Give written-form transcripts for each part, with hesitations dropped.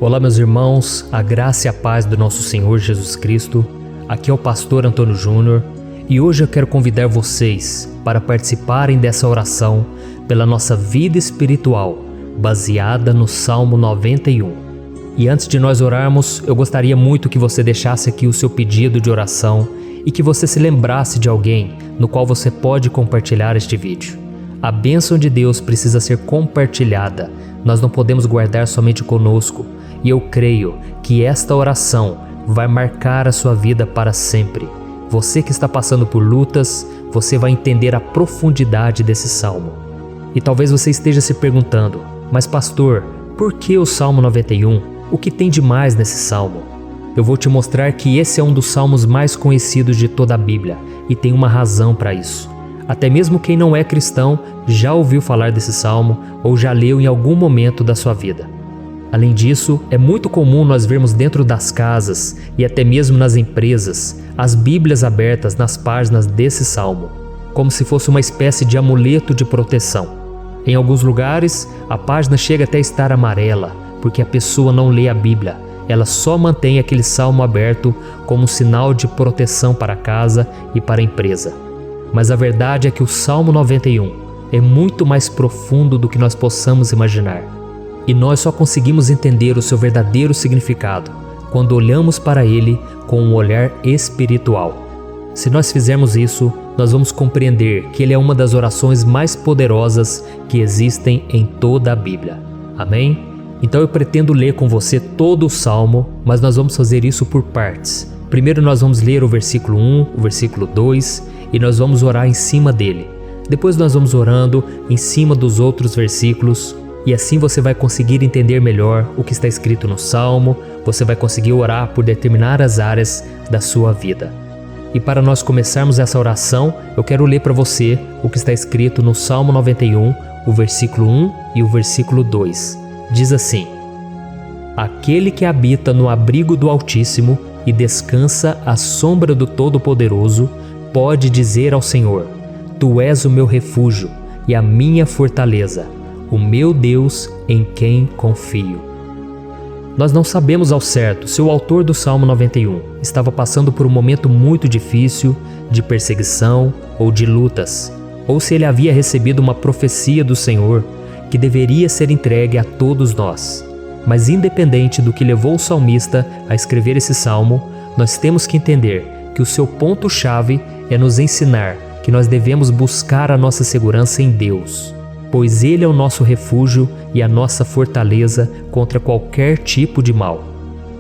Olá, meus irmãos, a graça e a paz do nosso Senhor Jesus Cristo. Aqui é o pastor Antônio Júnior e hoje eu quero convidar vocês para participarem dessa oração pela nossa vida espiritual, baseada no Salmo 91. E antes de nós orarmos, eu gostaria muito que você deixasse aqui o seu pedido de oração e que você se lembrasse de alguém no qual você pode compartilhar este vídeo. A bênção de Deus precisa ser compartilhada, nós não podemos guardar somente conosco. E eu creio que esta oração vai marcar a sua vida para sempre. Você que está passando por lutas, você vai entender a profundidade desse salmo. E talvez você esteja se perguntando, mas pastor, por que o Salmo 91? O que tem de mais nesse salmo? Eu vou te mostrar que esse é um dos salmos mais conhecidos de toda a Bíblia e tem uma razão para isso. Até mesmo quem não é cristão já ouviu falar desse salmo ou já leu em algum momento da sua vida. Além disso, é muito comum nós vermos dentro das casas e até mesmo nas empresas as Bíblias abertas nas páginas desse salmo, como se fosse uma espécie de amuleto de proteção. Em alguns lugares, a página chega até a estar amarela, porque a pessoa não lê a Bíblia, ela só mantém aquele salmo aberto como um sinal de proteção para a casa e para a empresa. Mas a verdade é que o Salmo 91 é muito mais profundo do que nós possamos imaginar. E nós só conseguimos entender o seu verdadeiro significado quando olhamos para ele com um olhar espiritual. Se nós fizermos isso, nós vamos compreender que ele é uma das orações mais poderosas que existem em toda a Bíblia. Amém? Então eu pretendo ler com você todo o Salmo, mas nós vamos fazer isso por partes. Primeiro nós vamos ler o versículo 1, o versículo 2 e nós vamos orar em cima dele. Depois nós vamos orando em cima dos outros versículos. E assim você vai conseguir entender melhor o que está escrito no Salmo, você vai conseguir orar por determinadas áreas da sua vida. E para nós começarmos essa oração, eu quero ler para você o que está escrito no Salmo 91, o versículo 1 e o versículo 2. Diz assim: Aquele que habita no abrigo do Altíssimo e descansa à sombra do Todo-Poderoso, pode dizer ao Senhor: Tu és o meu refúgio e a minha fortaleza, o meu Deus em quem confio. Nós não sabemos ao certo se o autor do Salmo 91 estava passando por um momento muito difícil, de perseguição ou de lutas, ou se ele havia recebido uma profecia do Senhor que deveria ser entregue a todos nós. Mas independente do que levou o salmista a escrever esse salmo, nós temos que entender que o seu ponto-chave é nos ensinar que nós devemos buscar a nossa segurança em Deus, pois Ele é o nosso refúgio e a nossa fortaleza contra qualquer tipo de mal.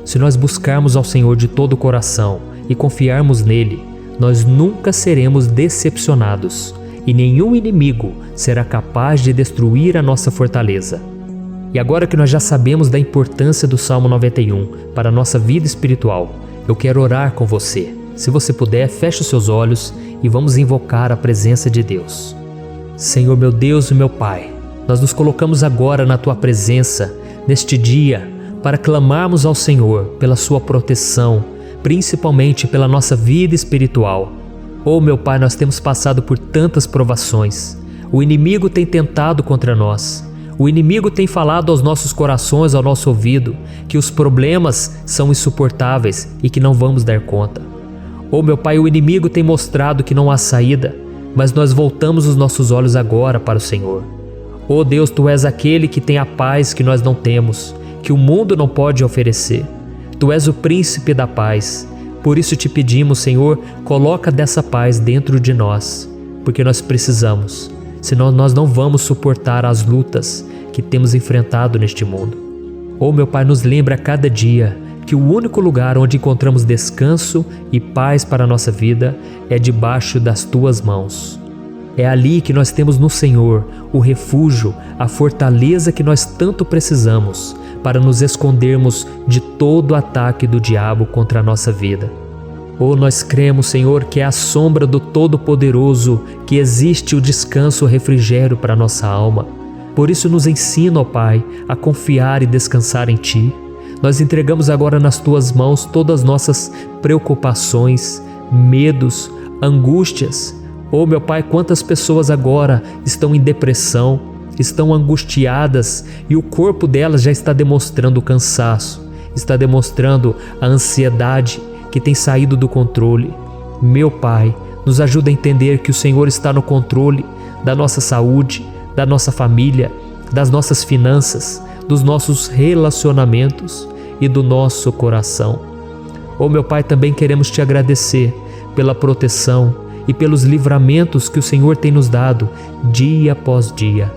Se nós buscarmos ao Senhor de todo o coração e confiarmos nele, nós nunca seremos decepcionados e nenhum inimigo será capaz de destruir a nossa fortaleza. E agora que nós já sabemos da importância do Salmo 91 para a nossa vida espiritual, eu quero orar com você. Se você puder, feche os seus olhos e vamos invocar a presença de Deus. Senhor meu Deus e meu Pai, nós nos colocamos agora na Tua presença, neste dia, para clamarmos ao Senhor pela Sua proteção, principalmente pela nossa vida espiritual. Oh meu Pai, nós temos passado por tantas provações, o inimigo tem tentado contra nós, o inimigo tem falado aos nossos corações, ao nosso ouvido, que os problemas são insuportáveis e que não vamos dar conta. Oh meu Pai, o inimigo tem mostrado que não há saída, mas nós voltamos os nossos olhos agora para o Senhor. Oh Deus, Tu és aquele que tem a paz que nós não temos, que o mundo não pode oferecer. Tu és o príncipe da paz. Por isso te pedimos, Senhor, coloca dessa paz dentro de nós, porque nós precisamos, senão nós não vamos suportar as lutas que temos enfrentado neste mundo. Oh meu Pai, nos lembra a cada dia que o único lugar onde encontramos descanso e paz para a nossa vida é debaixo das Tuas mãos. É ali que nós temos no Senhor o refúgio, a fortaleza que nós tanto precisamos para nos escondermos de todo o ataque do diabo contra a nossa vida. Oh, nós cremos, Senhor, que é à sombra do Todo-Poderoso que existe o descanso, o refrigério para a nossa alma. Por isso nos ensina, ó Pai, a confiar e descansar em Ti. Nós entregamos agora nas Tuas mãos todas as nossas preocupações, medos, angústias. Oh meu Pai, quantas pessoas agora estão em depressão, estão angustiadas e o corpo delas já está demonstrando o cansaço, está demonstrando a ansiedade que tem saído do controle. Meu Pai, nos ajuda a entender que o Senhor está no controle da nossa saúde, da nossa família, das nossas finanças, dos nossos relacionamentos e do nosso coração. Oh, meu Pai, também queremos Te agradecer pela proteção e pelos livramentos que o Senhor tem nos dado dia após dia.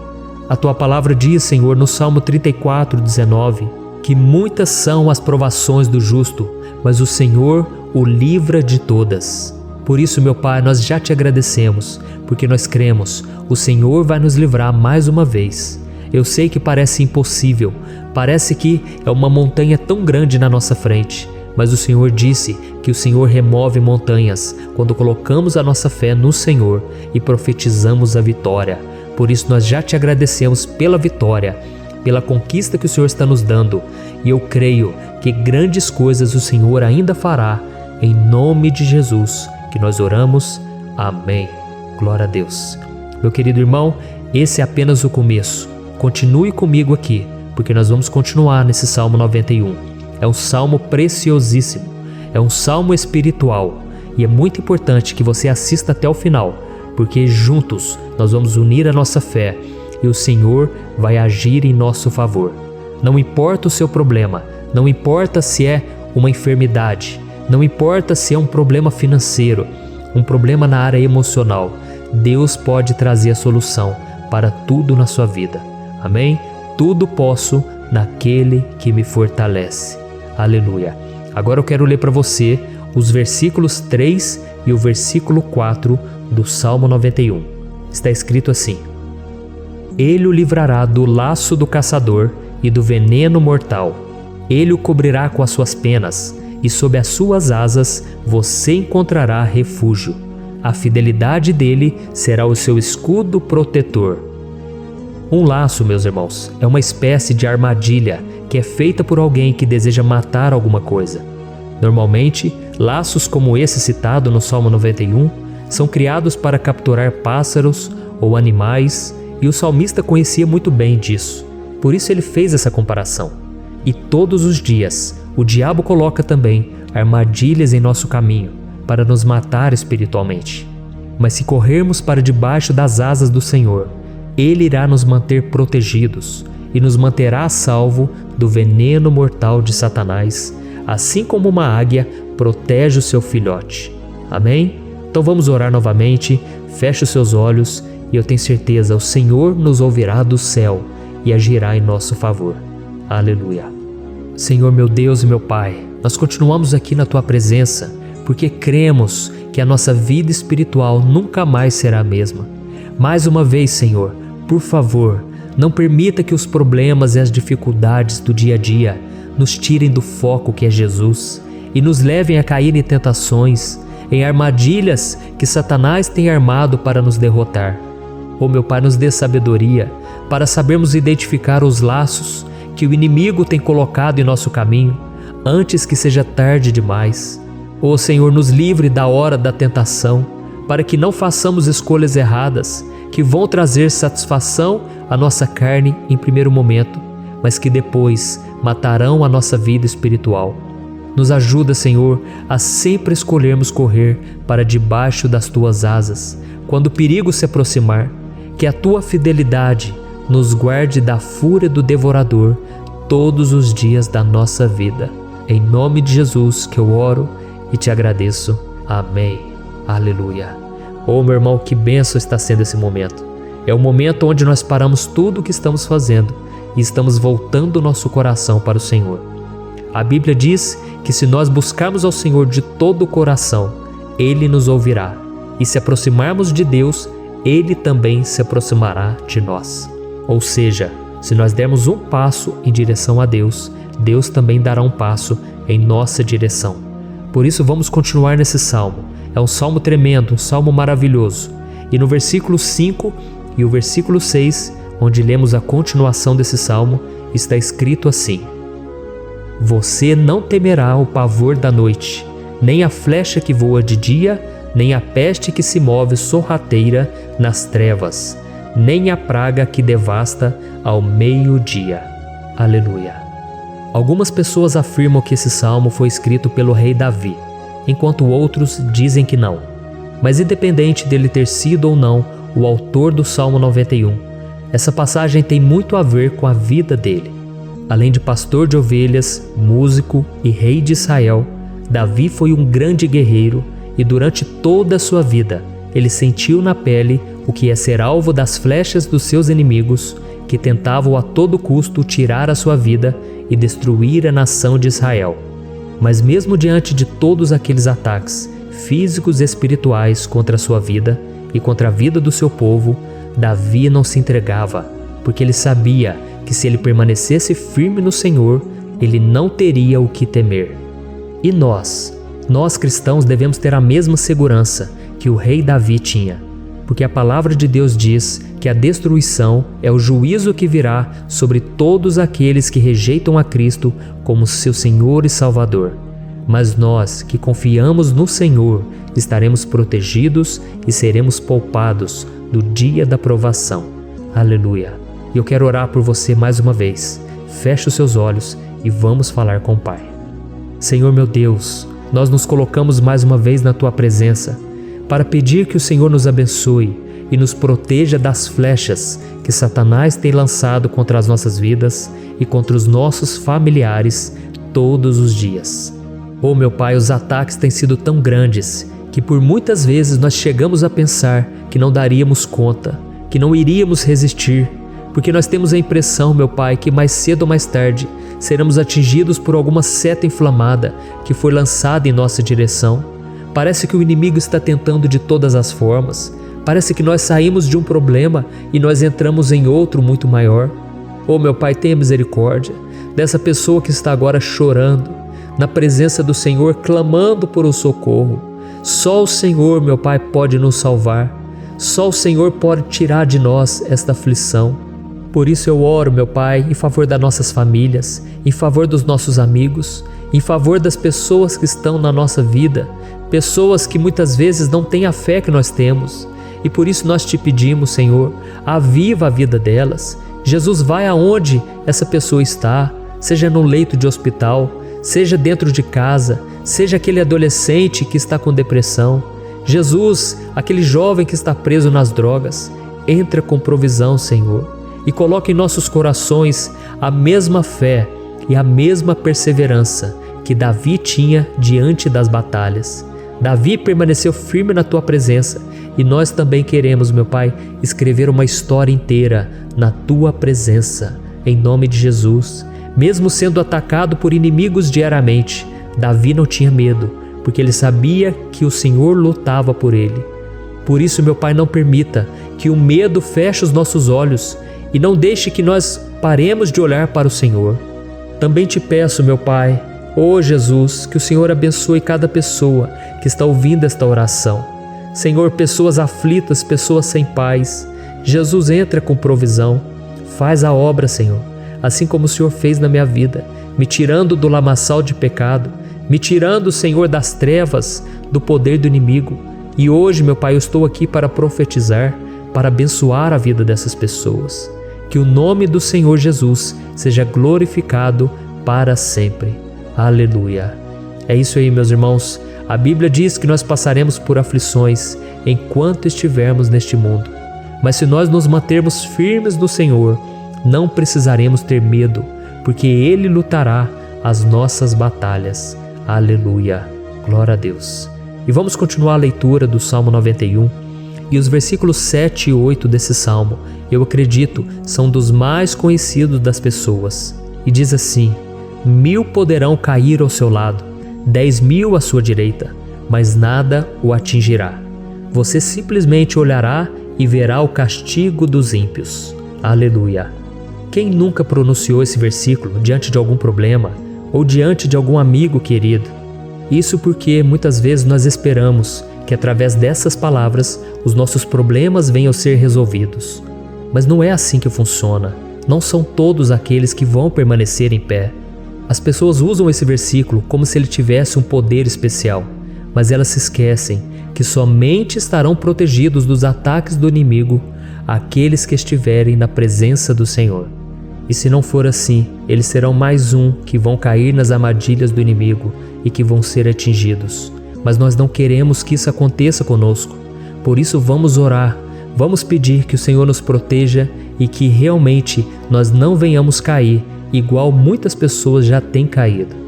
A Tua palavra diz, Senhor, no Salmo 34:19, que muitas são as provações do justo, mas o Senhor o livra de todas. Por isso, meu Pai, nós já Te agradecemos, porque nós cremos, o Senhor vai nos livrar mais uma vez. Eu sei que parece impossível, parece que é uma montanha tão grande na nossa frente, mas o Senhor disse que o Senhor remove montanhas quando colocamos a nossa fé no Senhor e profetizamos a vitória. Por isso nós já Te agradecemos pela vitória, pela conquista que o Senhor está nos dando, e eu creio que grandes coisas o Senhor ainda fará. Em nome de Jesus que nós oramos. Amém. Glória a Deus. Meu querido irmão, esse é apenas o começo. Continue comigo aqui, porque nós vamos continuar nesse Salmo 91. É um salmo preciosíssimo, é um salmo espiritual, e é muito importante que você assista até o final, porque juntos nós vamos unir a nossa fé e o Senhor vai agir em nosso favor. Não importa o seu problema, não importa se é uma enfermidade, não importa se é um problema financeiro, um problema na área emocional, Deus pode trazer a solução para tudo na sua vida. Amém? Tudo posso naquele que me fortalece. Aleluia. Agora eu quero ler para você os versículos 3 e o versículo 4 do Salmo 91. Está escrito assim: Ele o livrará do laço do caçador e do veneno mortal. Ele o cobrirá com as suas penas, e sob as suas asas você encontrará refúgio. A fidelidade dele será o seu escudo protetor. Um laço, meus irmãos, é uma espécie de armadilha que é feita por alguém que deseja matar alguma coisa. Normalmente, laços como esse citado no Salmo 91 são criados para capturar pássaros ou animais, e o salmista conhecia muito bem disso. Por isso ele fez essa comparação. E todos os dias, o diabo coloca também armadilhas em nosso caminho para nos matar espiritualmente. Mas se corrermos para debaixo das asas do Senhor, Ele irá nos manter protegidos e nos manterá a salvo do veneno mortal de Satanás, assim como uma águia protege o seu filhote. Amém? Então vamos orar novamente, feche os seus olhos e eu tenho certeza, o Senhor nos ouvirá do céu e agirá em nosso favor. Aleluia. Senhor, meu Deus e meu Pai, nós continuamos aqui na Tua presença porque cremos que a nossa vida espiritual nunca mais será a mesma. Mais uma vez, Senhor, por favor, não permita que os problemas e as dificuldades do dia a dia nos tirem do foco que é Jesus e nos levem a cair em tentações, em armadilhas que Satanás tem armado para nos derrotar. Oh, meu Pai, nos dê sabedoria para sabermos identificar os laços que o inimigo tem colocado em nosso caminho antes que seja tarde demais. Oh, Senhor, nos livre da hora da tentação, para que não façamos escolhas erradas que vão trazer satisfação à nossa carne em primeiro momento, mas que depois matarão a nossa vida espiritual. Nos ajuda, Senhor, a sempre escolhermos correr para debaixo das Tuas asas quando o perigo se aproximar, que a Tua fidelidade nos guarde da fúria do devorador todos os dias da nossa vida. Em nome de Jesus que eu oro e Te agradeço. Amém. Aleluia. Oh, meu irmão, que bênção está sendo esse momento. É o momento onde nós paramos tudo o que estamos fazendo e estamos voltando o nosso coração para o Senhor. A Bíblia diz que se nós buscarmos ao Senhor de todo o coração, Ele nos ouvirá. E se aproximarmos de Deus, Ele também se aproximará de nós. Ou seja, se nós dermos um passo em direção a Deus, Deus também dará um passo em nossa direção. Por isso vamos continuar nesse salmo. É um salmo tremendo, um salmo maravilhoso. E no versículo 5 e o versículo 6, onde lemos a continuação desse salmo, está escrito assim: Você não temerá o pavor da noite, nem a flecha que voa de dia, nem a peste que se move sorrateira nas trevas. nem a praga que devasta ao meio-dia. Aleluia. Algumas pessoas afirmam que esse salmo foi escrito pelo rei Davi, enquanto outros dizem que não. Mas independente dele ter sido ou não o autor do Salmo 91, essa passagem tem muito a ver com a vida dele. Além de pastor de ovelhas, músico e rei de Israel, Davi foi um grande guerreiro e durante toda a sua vida ele sentiu na pele o que é ser alvo das flechas dos seus inimigos que tentavam a todo custo tirar a sua vida e destruir a nação de Israel. Mas mesmo diante de todos aqueles ataques físicos e espirituais contra a sua vida e contra a vida do seu povo, Davi não se entregava, porque ele sabia que se ele permanecesse firme no Senhor, ele não teria o que temer. E nós cristãos devemos ter a mesma segurança que o rei Davi tinha, porque a palavra de Deus diz que a destruição é o juízo que virá sobre todos aqueles que rejeitam a Cristo como seu Senhor e Salvador. Mas nós que confiamos no Senhor estaremos protegidos e seremos poupados do dia da provação. Aleluia! E eu quero orar por você mais uma vez. Feche os seus olhos e vamos falar com o Pai. Senhor meu Deus, nós nos colocamos mais uma vez na Tua presença para pedir que o Senhor nos abençoe e nos proteja das flechas que Satanás tem lançado contra as nossas vidas e contra os nossos familiares todos os dias. Oh meu Pai, os ataques têm sido tão grandes que por muitas vezes nós chegamos a pensar que não daríamos conta, que não iríamos resistir, porque nós temos a impressão, meu Pai, que mais cedo ou mais tarde seremos atingidos por alguma seta inflamada que foi lançada em nossa direção. Parece que o inimigo está tentando de todas as formas. Parece que nós saímos de um problema e nós entramos em outro muito maior. Oh meu Pai, tenha misericórdia dessa pessoa que está agora chorando, na presença do Senhor, clamando por um socorro. Só o Senhor, meu Pai, pode nos salvar. Só o Senhor pode tirar de nós esta aflição. Por isso eu oro, meu Pai, em favor das nossas famílias, em favor dos nossos amigos, em favor das pessoas que estão na nossa vida, pessoas que muitas vezes não têm a fé que nós temos. E por isso nós te pedimos, Senhor, aviva a vida delas. Jesus, vai aonde essa pessoa está, seja no leito de hospital, seja dentro de casa, seja aquele adolescente que está com depressão. Jesus, aquele jovem que está preso nas drogas, entra com provisão, Senhor, e coloca em nossos corações a mesma fé e a mesma perseverança que Davi tinha diante das batalhas. Davi permaneceu firme na Tua presença e nós também queremos, meu Pai, escrever uma história inteira na Tua presença, em nome de Jesus. Mesmo sendo atacado por inimigos diariamente, Davi não tinha medo, porque ele sabia que o Senhor lutava por ele. Por isso, meu Pai, não permita que o medo feche os nossos olhos e não deixe que nós paremos de olhar para o Senhor. Também te peço, meu Pai, ó Jesus, que o Senhor abençoe cada pessoa que está ouvindo esta oração. Senhor, pessoas aflitas, pessoas sem paz. Jesus, entra com provisão. Faz a obra, Senhor, assim como o Senhor fez na minha vida, me tirando do lamaçal de pecado, me tirando, Senhor, das trevas, do poder do inimigo. E hoje, meu Pai, eu estou aqui para profetizar, para abençoar a vida dessas pessoas. Que o nome do Senhor Jesus seja glorificado para sempre. Aleluia. É isso aí, meus irmãos. A Bíblia diz que nós passaremos por aflições enquanto estivermos neste mundo. Mas se nós nos mantermos firmes no Senhor, não precisaremos ter medo, porque Ele lutará as nossas batalhas. Aleluia. Glória a Deus. E vamos continuar a leitura do Salmo 91. E os versículos 7 e 8 desse salmo, eu acredito, são dos mais conhecidos das pessoas. E diz assim: 1000 poderão cair ao seu lado, 10.000 à sua direita, mas nada o atingirá. Você simplesmente olhará e verá o castigo dos ímpios. Aleluia. Quem nunca pronunciou esse versículo diante de algum problema ou diante de algum amigo querido? Isso porque muitas vezes nós esperamos que através dessas palavras os nossos problemas venham a ser resolvidos. Mas não é assim que funciona. Não são todos aqueles que vão permanecer em pé. As pessoas usam esse versículo como se ele tivesse um poder especial, mas elas se esquecem que somente estarão protegidos dos ataques do inimigo aqueles que estiverem na presença do Senhor. E se não for assim, eles serão mais um que vão cair nas armadilhas do inimigo e que vão ser atingidos. Mas nós não queremos que isso aconteça conosco. Por isso vamos orar, vamos pedir que o Senhor nos proteja e que realmente nós não venhamos cair igual muitas pessoas já têm caído.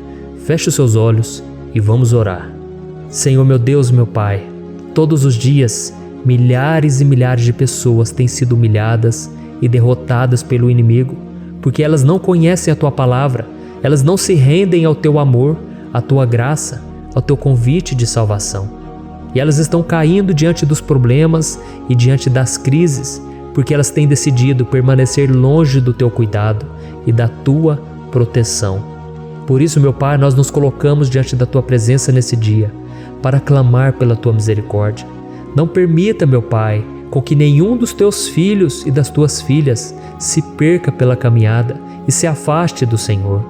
Feche os seus olhos e vamos orar. Senhor meu Deus, meu Pai, todos os dias milhares e milhares de pessoas têm sido humilhadas e derrotadas pelo inimigo, porque elas não conhecem a Tua palavra, elas não se rendem ao Teu amor, à Tua graça, ao Teu convite de salvação. E elas estão caindo diante dos problemas e diante das crises, porque elas têm decidido permanecer longe do Teu cuidado e da Tua proteção. Por isso, meu Pai, nós nos colocamos diante da Tua presença nesse dia, para clamar pela Tua misericórdia. Não permita, meu Pai, com que nenhum dos Teus filhos e das Tuas filhas se perca pela caminhada e se afaste do Senhor.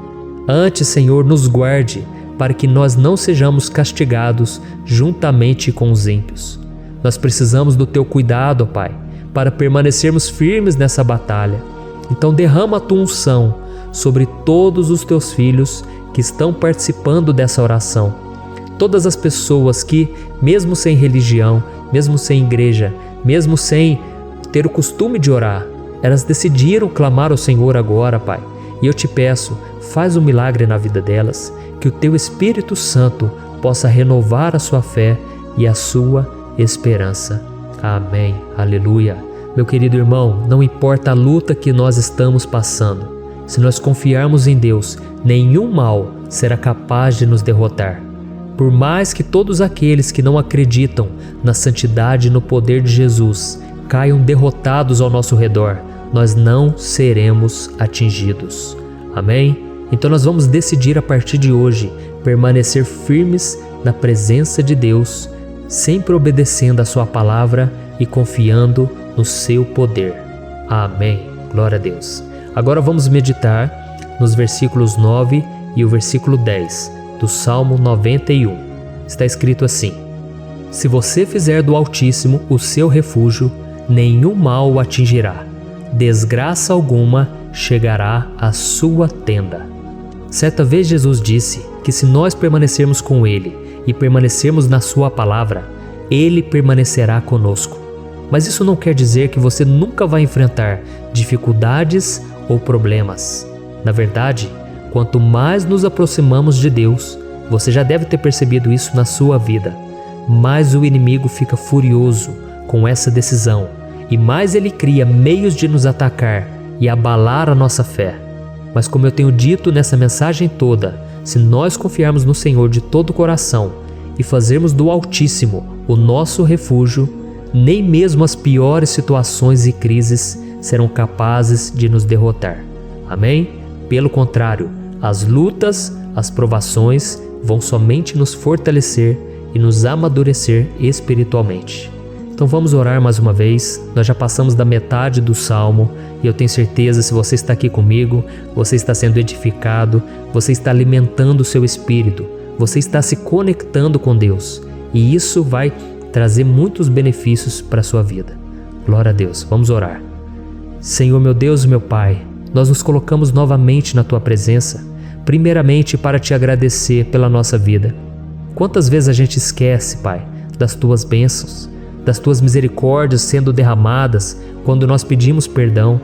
Antes, Senhor, nos guarde, para que nós não sejamos castigados juntamente com os ímpios. Nós precisamos do Teu cuidado, ó Pai, para permanecermos firmes nessa batalha. Então derrama a Tua unção sobre todos os Teus filhos que estão participando dessa oração. Todas as pessoas que, mesmo sem religião, mesmo sem igreja, mesmo sem ter o costume de orar, elas decidiram clamar ao Senhor agora, Pai. E eu te peço, faz um milagre na vida delas, que o Teu Espírito Santo possa renovar a sua fé e a sua esperança. Amém. Aleluia. Meu querido irmão, não importa a luta que nós estamos passando, se nós confiarmos em Deus, nenhum mal será capaz de nos derrotar. Por mais que todos aqueles que não acreditam na santidade e no poder de Jesus caiam derrotados ao nosso redor, nós não seremos atingidos. Amém? Então nós vamos decidir a partir de hoje permanecer firmes na presença de Deus, sempre obedecendo a Sua palavra e confiando no Seu poder. Amém. Glória a Deus. Agora vamos meditar nos versículos 9 e o versículo 10 do Salmo 91. Está escrito assim: Se você fizer do Altíssimo o seu refúgio, nenhum mal o atingirá, desgraça alguma chegará à sua tenda. Certa vez Jesus disse que se nós permanecermos com Ele e permanecermos na Sua palavra, Ele permanecerá conosco. Mas isso não quer dizer que você nunca vai enfrentar dificuldades ou problemas. Na verdade, quanto mais nos aproximamos de Deus, você já deve ter percebido isso na sua vida, mais o inimigo fica furioso com essa decisão e mais ele cria meios de nos atacar e abalar a nossa fé. Mas como eu tenho dito nessa mensagem toda, se nós confiarmos no Senhor de todo o coração e fazermos do Altíssimo o nosso refúgio, nem mesmo as piores situações e crises serão capazes de nos derrotar. Amém? Pelo contrário, as lutas, as provações vão somente nos fortalecer e nos amadurecer espiritualmente. Então vamos orar mais uma vez. Nós já passamos da metade do Salmo e eu tenho certeza, se você está aqui comigo, você está sendo edificado, você está alimentando o seu espírito, você está se conectando com Deus e isso vai trazer muitos benefícios para a sua vida. Glória a Deus. Vamos orar. Senhor meu Deus e meu Pai, nós nos colocamos novamente na Tua presença, primeiramente para Te agradecer pela nossa vida. Quantas vezes a gente esquece, Pai, das Tuas bênçãos, das Tuas misericórdias sendo derramadas quando nós pedimos perdão,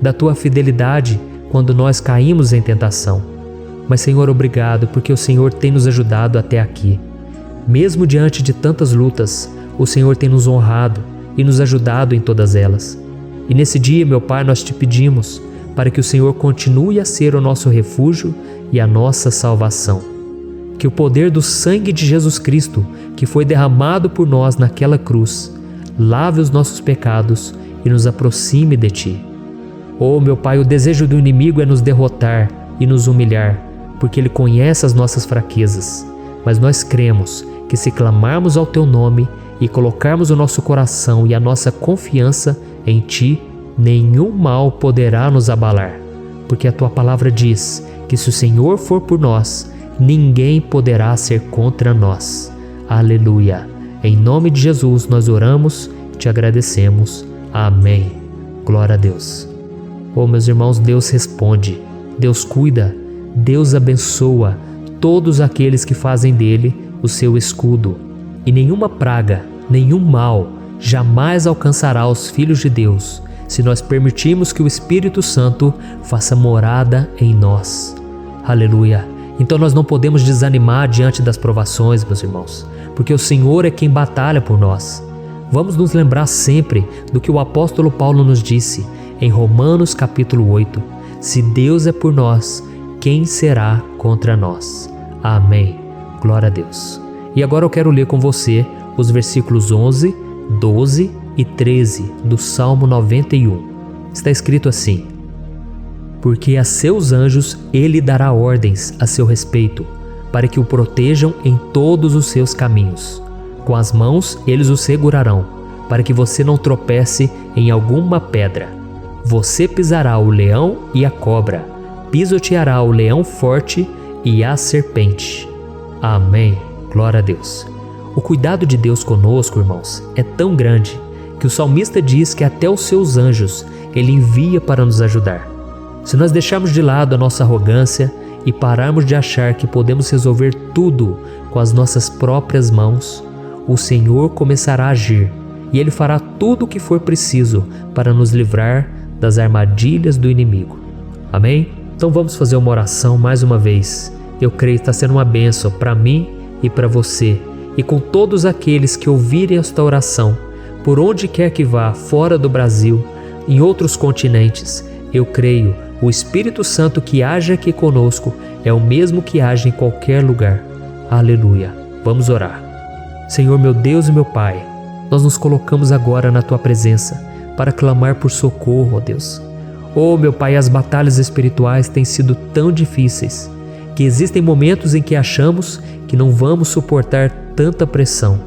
da Tua fidelidade quando nós caímos em tentação. Mas Senhor, obrigado, porque o Senhor tem nos ajudado até aqui. Mesmo diante de tantas lutas, o Senhor tem nos honrado e nos ajudado em todas elas. E nesse dia, meu Pai, nós Te pedimos para que o Senhor continue a ser o nosso refúgio e a nossa salvação. Que o poder do sangue de Jesus Cristo, que foi derramado por nós naquela cruz, lave os nossos pecados e nos aproxime de Ti. Oh, meu Pai, o desejo do inimigo é nos derrotar e nos humilhar, porque ele conhece as nossas fraquezas. Mas nós cremos que se clamarmos ao Teu nome e colocarmos o nosso coração e a nossa confiança em Ti, nenhum mal poderá nos abalar, porque a Tua palavra diz que se o Senhor for por nós, ninguém poderá ser contra nós. Aleluia! Em nome de Jesus nós oramos e Te agradecemos. Amém. Glória a Deus. Oh, meus irmãos, Deus responde, Deus cuida, Deus abençoa todos aqueles que fazem dele o seu escudo. E nenhuma praga, nenhum mal jamais alcançará os filhos de Deus, se nós permitirmos que o Espírito Santo faça morada em nós. Aleluia! Então nós não podemos desanimar diante das provações, meus irmãos, porque o Senhor é quem batalha por nós. Vamos nos lembrar sempre do que o apóstolo Paulo nos disse em Romanos capítulo 8. Se Deus é por nós, quem será contra nós? Amém. Glória a Deus. E agora eu quero ler com você os versículos 11, 12 e 13 do Salmo 91. Está escrito assim: porque a seus anjos ele dará ordens a seu respeito, para que o protejam em todos os seus caminhos. Com as mãos eles o segurarão, para que você não tropece em alguma pedra. Você pisará o leão e a cobra, pisoteará o leão forte e a serpente. Amém. Glória a Deus. O cuidado de Deus conosco, irmãos, é tão grande que o salmista diz que até os seus anjos ele envia para nos ajudar. Se nós deixarmos de lado a nossa arrogância e pararmos de achar que podemos resolver tudo com as nossas próprias mãos, o Senhor começará a agir e Ele fará tudo o que for preciso para nos livrar das armadilhas do inimigo. Amém? Então vamos fazer uma oração mais uma vez. Eu creio que está sendo uma bênção para mim e para você, e com todos aqueles que ouvirem esta oração, por onde quer que vá, fora do Brasil, em outros continentes. Eu creio, o Espírito Santo que age aqui conosco é o mesmo que age em qualquer lugar. Aleluia. Vamos orar. Senhor, meu Deus e meu Pai, nós nos colocamos agora na Tua presença para clamar por socorro, ó Deus. Oh, meu Pai, as batalhas espirituais têm sido tão difíceis que existem momentos em que achamos que não vamos suportar tanta pressão.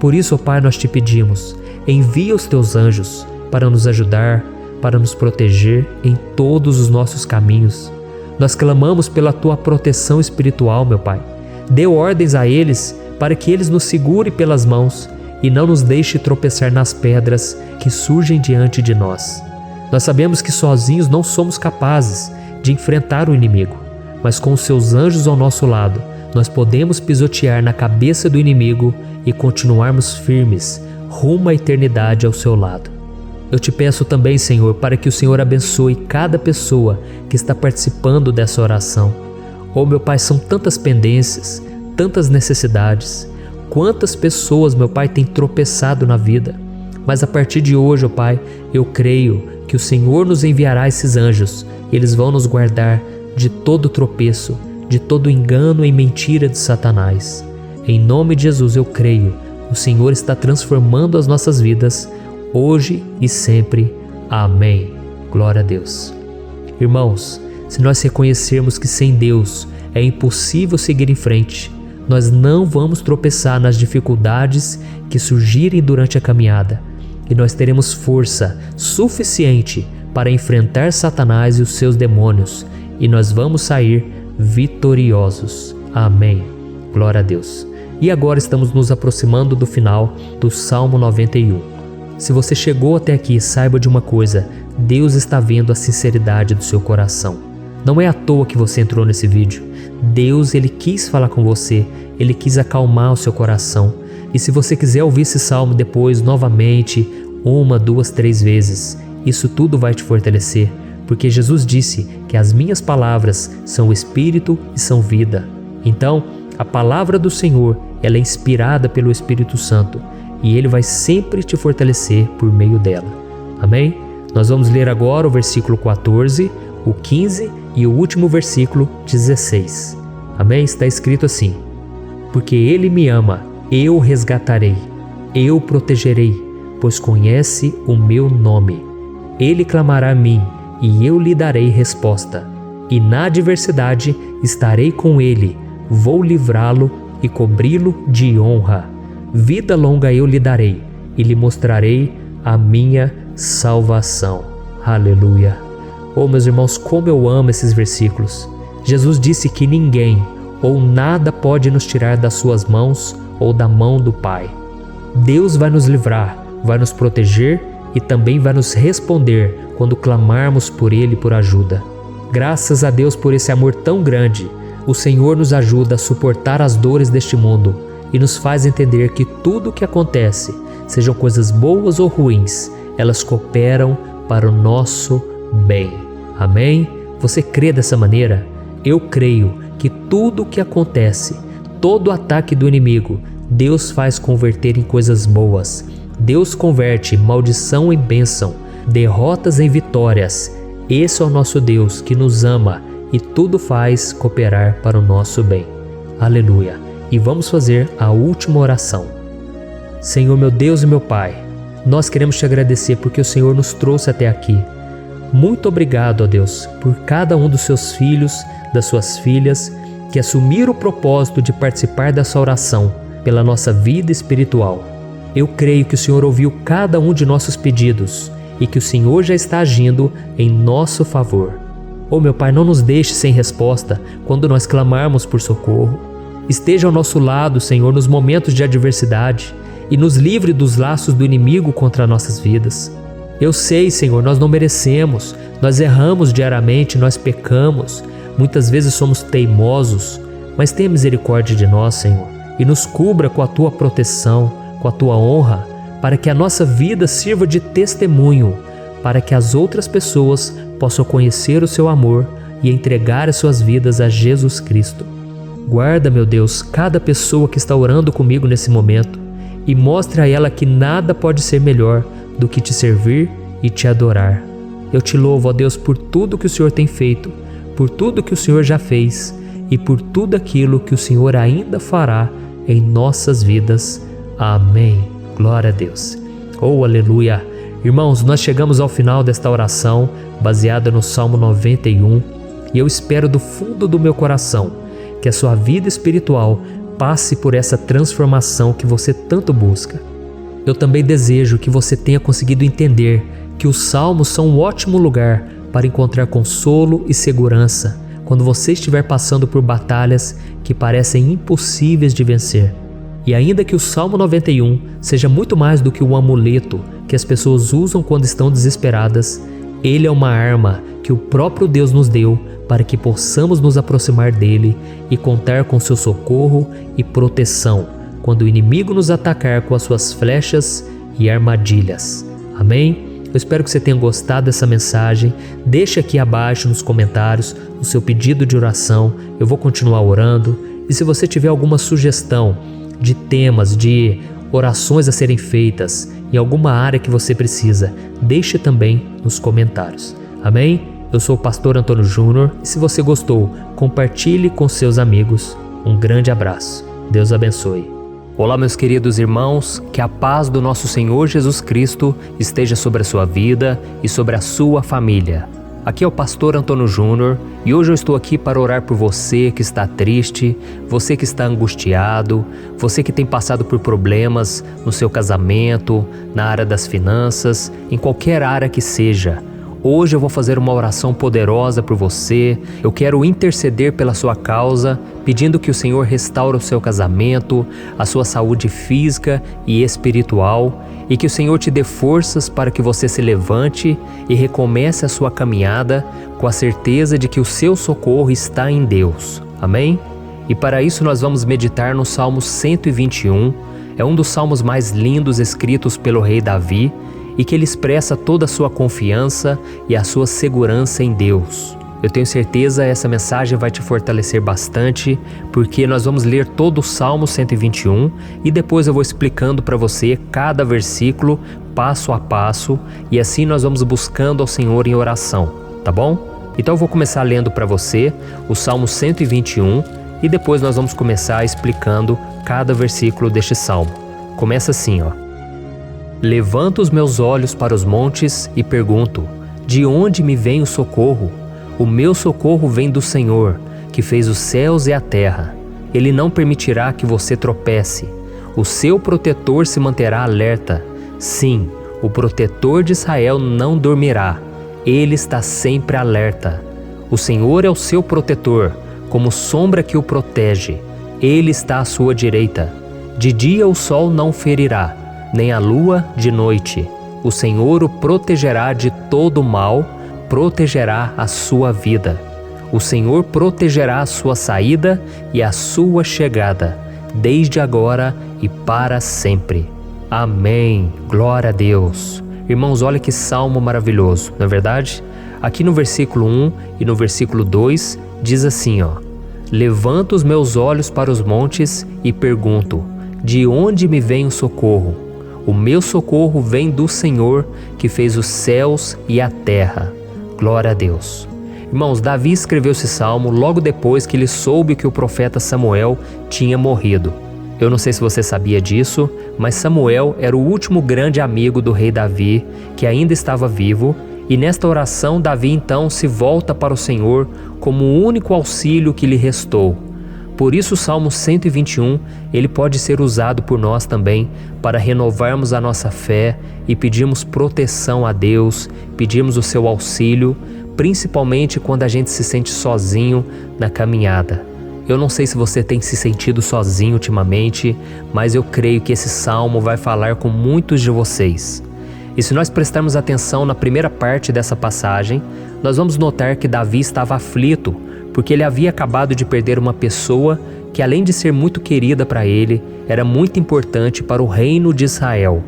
Por isso, ó Pai, nós te pedimos, envia os Teus anjos para nos ajudar, para nos proteger em todos os nossos caminhos. Nós clamamos pela Tua proteção espiritual, meu Pai. Dê ordens a eles para que eles nos segurem pelas mãos e não nos deixe tropeçar nas pedras que surgem diante de nós. Nós sabemos que sozinhos não somos capazes de enfrentar o inimigo, mas com os Seus anjos ao nosso lado, nós podemos pisotear na cabeça do inimigo e continuarmos firmes rumo à eternidade ao Seu lado. Eu te peço também, Senhor, para que o Senhor abençoe cada pessoa que está participando dessa oração. Oh, meu Pai, são tantas pendências, tantas necessidades. Quantas pessoas, meu Pai, têm tropeçado na vida. Mas a partir de hoje, ó Pai, eu creio que o Senhor nos enviará esses anjos. E eles vão nos guardar de todo tropeço, de todo engano e mentira de Satanás. Em nome de Jesus eu creio, o Senhor está transformando as nossas vidas, hoje e sempre. Amém. Glória a Deus. Irmãos, se nós reconhecermos que sem Deus é impossível seguir em frente, nós não vamos tropeçar nas dificuldades que surgirem durante a caminhada, e nós teremos força suficiente para enfrentar Satanás e os seus demônios, e nós vamos sair vitoriosos. Amém. Glória a Deus. E agora estamos nos aproximando do final do Salmo 91. Se você chegou até aqui, saiba de uma coisa: Deus está vendo a sinceridade do seu coração. Não é à toa que você entrou nesse vídeo. Deus, Ele quis falar com você, Ele quis acalmar o seu coração. E se você quiser ouvir esse salmo depois, novamente, 1, 2, 3 vezes, isso tudo vai te fortalecer, porque Jesus disse que as minhas palavras são espírito e são vida. Então, a palavra do Senhor, ela é inspirada pelo Espírito Santo, e Ele vai sempre te fortalecer por meio dela. Amém? Nós vamos ler agora o versículo 14, o 15 e o último versículo 16. Amém? Está escrito assim: porque Ele me ama, eu o resgatarei, eu o protegerei, pois conhece o meu nome. Ele clamará a mim, e eu lhe darei resposta. E na adversidade estarei com ele, vou livrá-lo e cobri-lo de honra. Vida longa eu lhe darei, e lhe mostrarei a minha salvação. Aleluia. Oh, meus irmãos, como eu amo esses versículos. Jesus disse que ninguém ou nada pode nos tirar das suas mãos ou da mão do Pai. Deus vai nos livrar, vai nos proteger e também vai nos responder quando clamarmos por Ele por ajuda. Graças a Deus por esse amor tão grande, o Senhor nos ajuda a suportar as dores deste mundo e nos faz entender que tudo o que acontece, sejam coisas boas ou ruins, elas cooperam para o nosso bem. Amém? Você crê dessa maneira? Eu creio que tudo o que acontece, todo ataque do inimigo, Deus faz converter em coisas boas. Deus converte maldição em bênção, derrotas em vitórias. Esse é o nosso Deus que nos ama e tudo faz cooperar para o nosso bem. Aleluia! E vamos fazer a última oração. Senhor, meu Deus e meu Pai, nós queremos te agradecer porque o Senhor nos trouxe até aqui. Muito obrigado, ó Deus, por cada um dos seus filhos, das suas filhas, que assumiram o propósito de participar dessa oração pela nossa vida espiritual. Eu creio que o Senhor ouviu cada um de nossos pedidos e que o Senhor já está agindo em nosso favor. Oh, meu Pai, não nos deixe sem resposta quando nós clamarmos por socorro. Esteja ao nosso lado, Senhor, nos momentos de adversidade e nos livre dos laços do inimigo contra nossas vidas. Eu sei, Senhor, nós não merecemos, nós erramos diariamente, nós pecamos, muitas vezes somos teimosos, mas tenha misericórdia de nós, Senhor, e nos cubra com a Tua proteção, com a Tua honra, para que a nossa vida sirva de testemunho, para que as outras pessoas possam conhecer o Seu amor e entregar as suas vidas a Jesus Cristo. Guarda, meu Deus, cada pessoa que está orando comigo nesse momento e mostre a ela que nada pode ser melhor do que te servir e te adorar. Eu te louvo, ó Deus, por tudo que o Senhor tem feito, por tudo que o Senhor já fez e por tudo aquilo que o Senhor ainda fará em nossas vidas. Amém. Glória a Deus. Oh, aleluia. Irmãos, nós chegamos ao final desta oração baseada no Salmo 91 e eu espero do fundo do meu coração que a sua vida espiritual passe por essa transformação que você tanto busca. Eu também desejo que você tenha conseguido entender que os salmos são um ótimo lugar para encontrar consolo e segurança quando você estiver passando por batalhas que parecem impossíveis de vencer. E ainda que o Salmo 91 seja muito mais do que um amuleto que as pessoas usam quando estão desesperadas, ele é uma arma que o próprio Deus nos deu para que possamos nos aproximar dele e contar com seu socorro e proteção quando o inimigo nos atacar com as suas flechas e armadilhas. Amém? Eu espero que você tenha gostado dessa mensagem. Deixe aqui abaixo nos comentários o seu pedido de oração. Eu vou continuar orando. E se você tiver alguma sugestão de temas, de orações a serem feitas em alguma área que você precisa, deixe também nos comentários. Amém? Eu sou o pastor Antônio Júnior e se você gostou, compartilhe com seus amigos. Um grande abraço. Deus abençoe. Olá, meus queridos irmãos, que a paz do nosso Senhor Jesus Cristo esteja sobre a sua vida e sobre a sua família. Aqui é o pastor Antônio Júnior e hoje eu estou aqui para orar por você que está triste, você que está angustiado, você que tem passado por problemas no seu casamento, na área das finanças, em qualquer área que seja. Hoje eu vou fazer uma oração poderosa por você. Eu quero interceder pela sua causa, pedindo que o Senhor restaure o seu casamento, a sua saúde física e espiritual, e que o Senhor te dê forças para que você se levante e recomece a sua caminhada com a certeza de que o seu socorro está em Deus. Amém? E para isso nós vamos meditar no Salmo 121. É um dos salmos mais lindos escritos pelo rei Davi, e que ele expressa toda a sua confiança e a sua segurança em Deus. Eu tenho certeza essa mensagem vai te fortalecer bastante, porque nós vamos ler todo o Salmo 121 e depois eu vou explicando para você cada versículo, passo a passo, e assim nós vamos buscando ao Senhor em oração, tá bom? Então eu vou começar lendo para você o Salmo 121 e depois nós vamos começar explicando cada versículo deste salmo. Começa assim, ó. Levanto os meus olhos para os montes e pergunto: de onde me vem o socorro? O meu socorro vem do Senhor, que fez os céus e a terra. Ele não permitirá que você tropece. O seu protetor se manterá alerta. Sim, o protetor de Israel não dormirá. Ele está sempre alerta. O Senhor é o seu protetor, como sombra que o protege. Ele está à sua direita. De dia o sol não ferirá, nem a lua de noite. O Senhor o protegerá de todo mal, protegerá a sua vida. O Senhor protegerá a sua saída e a sua chegada, desde agora e para sempre. Amém. Glória a Deus. Irmãos, olha que salmo maravilhoso, não é verdade? Aqui no versículo 1 e no versículo 2 diz assim, Levanto os meus olhos para os montes e pergunto, de onde me vem o socorro? O meu socorro vem do Senhor, que fez os céus e a terra. Glória a Deus. Irmãos, Davi escreveu esse salmo logo depois que ele soube que o profeta Samuel tinha morrido. Eu não sei se você sabia disso, mas Samuel era o último grande amigo do rei Davi, que ainda estava vivo, e nesta oração Davi então se volta para o Senhor como o único auxílio que lhe restou. Por isso o Salmo 121, ele pode ser usado por nós também para renovarmos a nossa fé e pedirmos proteção a Deus, pedirmos o seu auxílio, principalmente quando a gente se sente sozinho na caminhada. Eu não sei se você tem se sentido sozinho ultimamente, mas eu creio que esse salmo vai falar com muitos de vocês. E se nós prestarmos atenção na primeira parte dessa passagem, nós vamos notar que Davi estava aflito, porque ele havia acabado de perder uma pessoa que, além de ser muito querida para ele, era muito importante para o reino de Israel.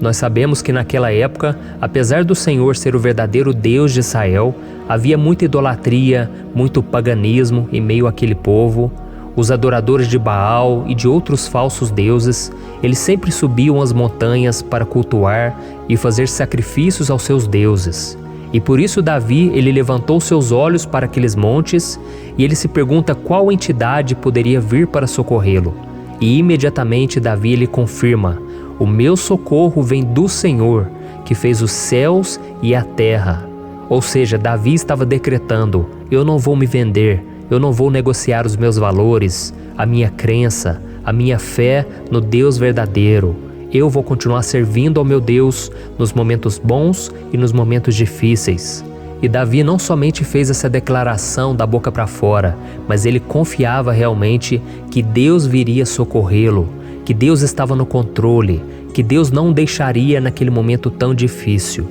Nós sabemos que naquela época, apesar do Senhor ser o verdadeiro Deus de Israel, havia muita idolatria, muito paganismo em meio àquele povo. Os adoradores de Baal e de outros falsos deuses, eles sempre subiam as montanhas para cultuar e fazer sacrifícios aos seus deuses. E por isso Davi, ele levantou seus olhos para aqueles montes e ele se pergunta qual entidade poderia vir para socorrê-lo. E imediatamente Davi ele confirma: o meu socorro vem do Senhor, que fez os céus e a terra. Ou seja, Davi estava decretando: eu não vou me vender, eu não vou negociar os meus valores, a minha crença, a minha fé no Deus verdadeiro. Eu vou continuar servindo ao meu Deus nos momentos bons e nos momentos difíceis. E Davi não somente fez essa declaração da boca para fora, mas ele confiava realmente que Deus viria socorrê-lo, que Deus estava no controle, que Deus não o deixaria naquele momento tão difícil.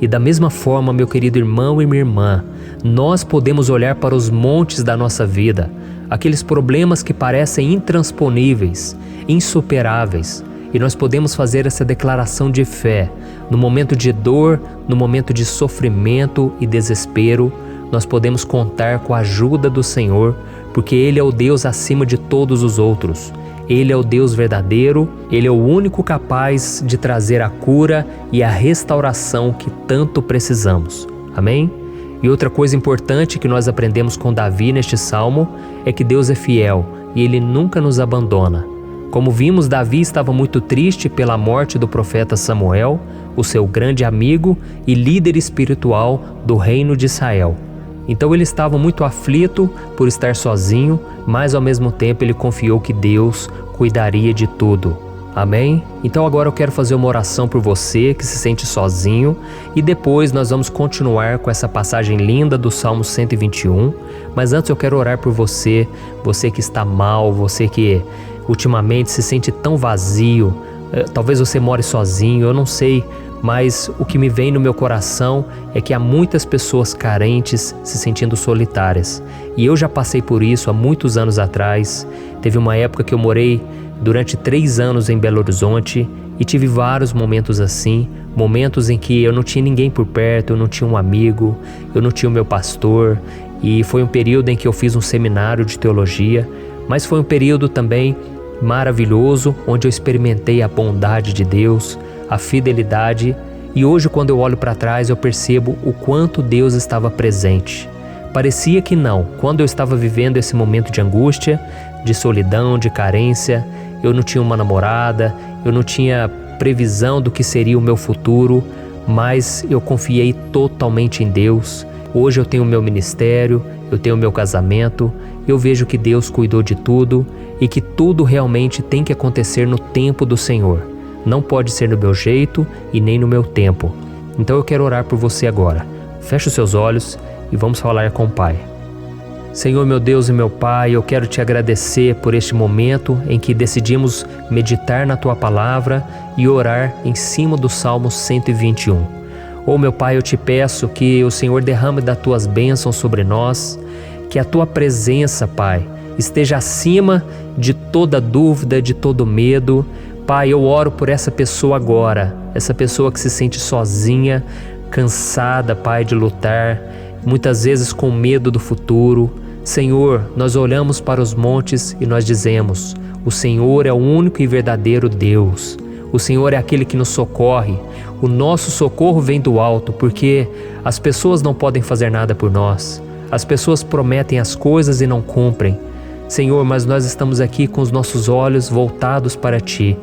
E da mesma forma, meu querido irmão e minha irmã, nós podemos olhar para os montes da nossa vida, aqueles problemas que parecem intransponíveis, insuperáveis, e nós podemos fazer essa declaração de fé. No momento de dor, no momento de sofrimento e desespero, nós podemos contar com a ajuda do Senhor, porque Ele é o Deus acima de todos os outros. Ele é o Deus verdadeiro, Ele é o único capaz de trazer a cura e a restauração que tanto precisamos. Amém? E outra coisa importante que nós aprendemos com Davi neste salmo é que Deus é fiel e Ele nunca nos abandona. Como vimos, Davi estava muito triste pela morte do profeta Samuel, o seu grande amigo e líder espiritual do reino de Israel. Então ele estava muito aflito por estar sozinho, mas ao mesmo tempo ele confiou que Deus cuidaria de tudo. Amém? Então agora eu quero fazer uma oração por você que se sente sozinho e depois nós vamos continuar com essa passagem linda do Salmo 121. Mas antes eu quero orar por você, você que está mal, você que ultimamente se sente tão vazio, talvez você more sozinho, eu não sei, mas o que me vem no meu coração é que há muitas pessoas carentes se sentindo solitárias. E eu já passei por isso há muitos anos atrás. Teve uma época que eu morei durante 3 anos em Belo Horizonte e tive vários momentos assim, momentos em que eu não tinha ninguém por perto, eu não tinha um amigo, eu não tinha o meu pastor, e foi um período em que eu fiz um seminário de teologia, mas foi um período também maravilhoso, onde eu experimentei a bondade de Deus, a fidelidade, e hoje quando eu olho para trás eu percebo o quanto Deus estava presente. Parecia que não, quando eu estava vivendo esse momento de angústia, de solidão, de carência, eu não tinha uma namorada, eu não tinha previsão do que seria o meu futuro, mas eu confiei totalmente em Deus. Hoje eu tenho o meu ministério, eu tenho o meu casamento, eu vejo que Deus cuidou de tudo e que tudo realmente tem que acontecer no tempo do Senhor. Não pode ser no meu jeito e nem no meu tempo. Então eu quero orar por você agora. Feche os seus olhos e vamos falar com o Pai. Senhor, meu Deus e meu Pai, eu quero te agradecer por este momento em que decidimos meditar na Tua Palavra e orar em cima do Salmo 121. Oh, meu Pai, eu te peço que o Senhor derrame das Tuas bênçãos sobre nós, que a Tua presença, Pai, esteja acima de toda dúvida, de todo medo. Pai, eu oro por essa pessoa agora, essa pessoa que se sente sozinha, cansada, Pai, de lutar, muitas vezes com medo do futuro. Senhor, nós olhamos para os montes e nós dizemos: o Senhor é o único e verdadeiro Deus. O Senhor é aquele que nos socorre. O nosso socorro vem do alto, porque as pessoas não podem fazer nada por nós. As pessoas prometem as coisas e não cumprem. Senhor, mas nós estamos aqui com os nossos olhos voltados para Ti.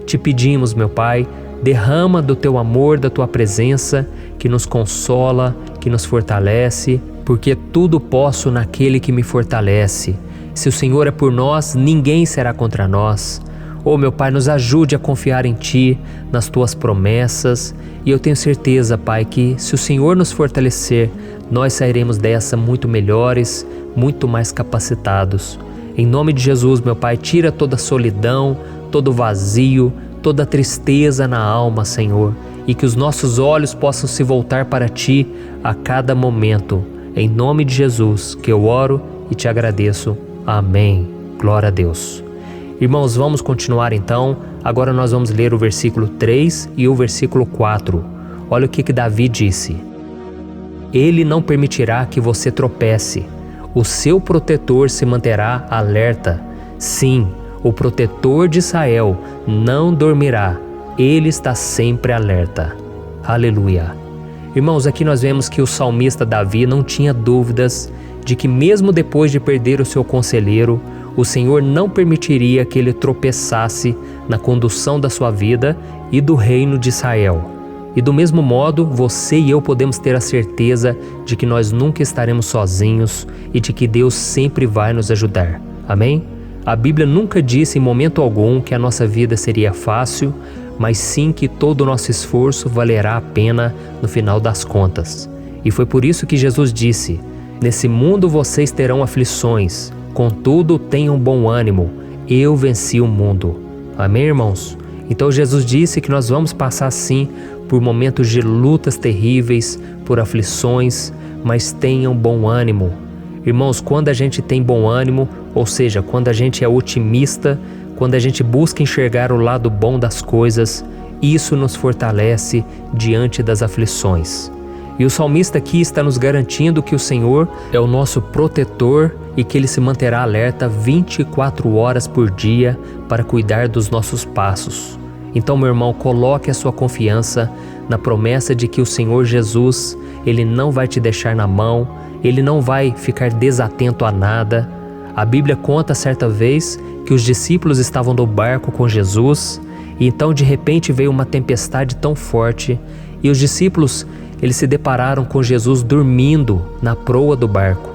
Te pedimos, meu Pai, derrama do Teu amor, da Tua presença, que nos consola, que nos fortalece, porque tudo posso naquele que me fortalece. Se o Senhor é por nós, ninguém será contra nós. Oh, meu Pai, nos ajude a confiar em Ti, nas Tuas promessas, e eu tenho certeza, Pai, que se o Senhor nos fortalecer, nós sairemos dessa muito melhores, muito mais capacitados. Em nome de Jesus, meu Pai, tira toda a solidão, todo o vazio, toda a tristeza na alma, Senhor, e que os nossos olhos possam se voltar para Ti a cada momento. Em nome de Jesus que eu oro e te agradeço. Amém. Glória a Deus. Irmãos, vamos continuar então. Agora nós vamos ler o versículo 3 e o versículo 4. Olha o que Davi disse. Ele não permitirá que você tropece. O seu protetor se manterá alerta. Sim, o protetor de Israel não dormirá. Ele está sempre alerta. Aleluia. Irmãos, aqui nós vemos que o salmista Davi não tinha dúvidas de que mesmo depois de perder o seu conselheiro, o Senhor não permitiria que ele tropeçasse na condução da sua vida e do reino de Israel. E do mesmo modo, você e eu podemos ter a certeza de que nós nunca estaremos sozinhos e de que Deus sempre vai nos ajudar. Amém? A Bíblia nunca disse em momento algum que a nossa vida seria fácil, mas sim que todo o nosso esforço valerá a pena no final das contas. E foi por isso que Jesus disse: nesse mundo vocês terão aflições, contudo tenham bom ânimo, eu venci o mundo. Amém, irmãos? Então Jesus disse que nós vamos passar sim por momentos de lutas terríveis, por aflições, mas tenham bom ânimo. Irmãos, quando a gente tem bom ânimo, ou seja, quando a gente é otimista, quando a gente busca enxergar o lado bom das coisas, isso nos fortalece diante das aflições. E o salmista aqui está nos garantindo que o Senhor é o nosso protetor e que Ele se manterá alerta 24 horas por dia para cuidar dos nossos passos. Então, meu irmão, coloque a sua confiança na promessa de que o Senhor Jesus, Ele não vai te deixar na mão, Ele não vai ficar desatento a nada. A Bíblia conta certa vez que os discípulos estavam no barco com Jesus e então de repente veio uma tempestade tão forte e os discípulos eles se depararam com Jesus dormindo na proa do barco.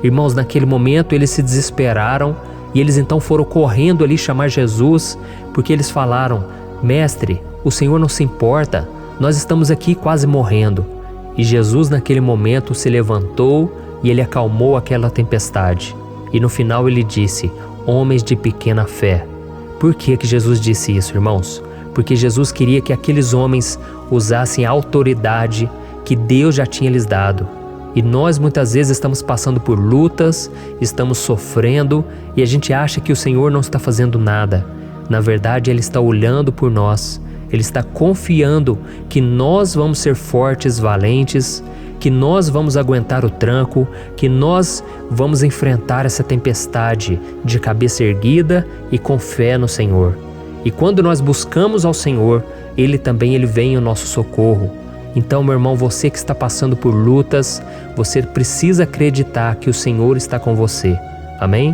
Irmãos, naquele momento eles se desesperaram e eles então foram correndo ali chamar Jesus, porque eles falaram: Mestre, o Senhor não se importa, nós estamos aqui quase morrendo. E Jesus naquele momento se levantou e Ele acalmou aquela tempestade. E no final Ele disse: homens de pequena fé. Por que Jesus disse isso, irmãos? Porque Jesus queria que aqueles homens usassem a autoridade que Deus já tinha lhes dado. E nós muitas vezes estamos passando por lutas, estamos sofrendo e a gente acha que o Senhor não está fazendo nada. Na verdade, Ele está olhando por nós. Ele está confiando que nós vamos ser fortes, valentes, que nós vamos aguentar o tranco, que nós vamos enfrentar essa tempestade de cabeça erguida e com fé no Senhor. E quando nós buscamos ao Senhor, Ele vem ao nosso socorro. Então, meu irmão, você que está passando por lutas, você precisa acreditar que o Senhor está com você. Amém?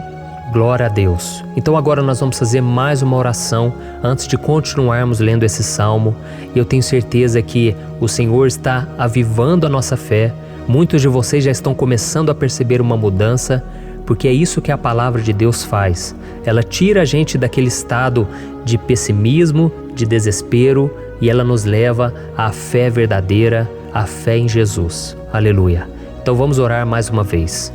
Glória a Deus. Então agora nós vamos fazer mais uma oração antes de continuarmos lendo esse salmo. E eu tenho certeza que o Senhor está avivando a nossa fé. Muitos de vocês já estão começando a perceber uma mudança, porque é isso que a palavra de Deus faz. Ela tira a gente daquele estado de pessimismo, de desespero, e ela nos leva à fé verdadeira, à fé em Jesus. Aleluia. Então vamos orar mais uma vez.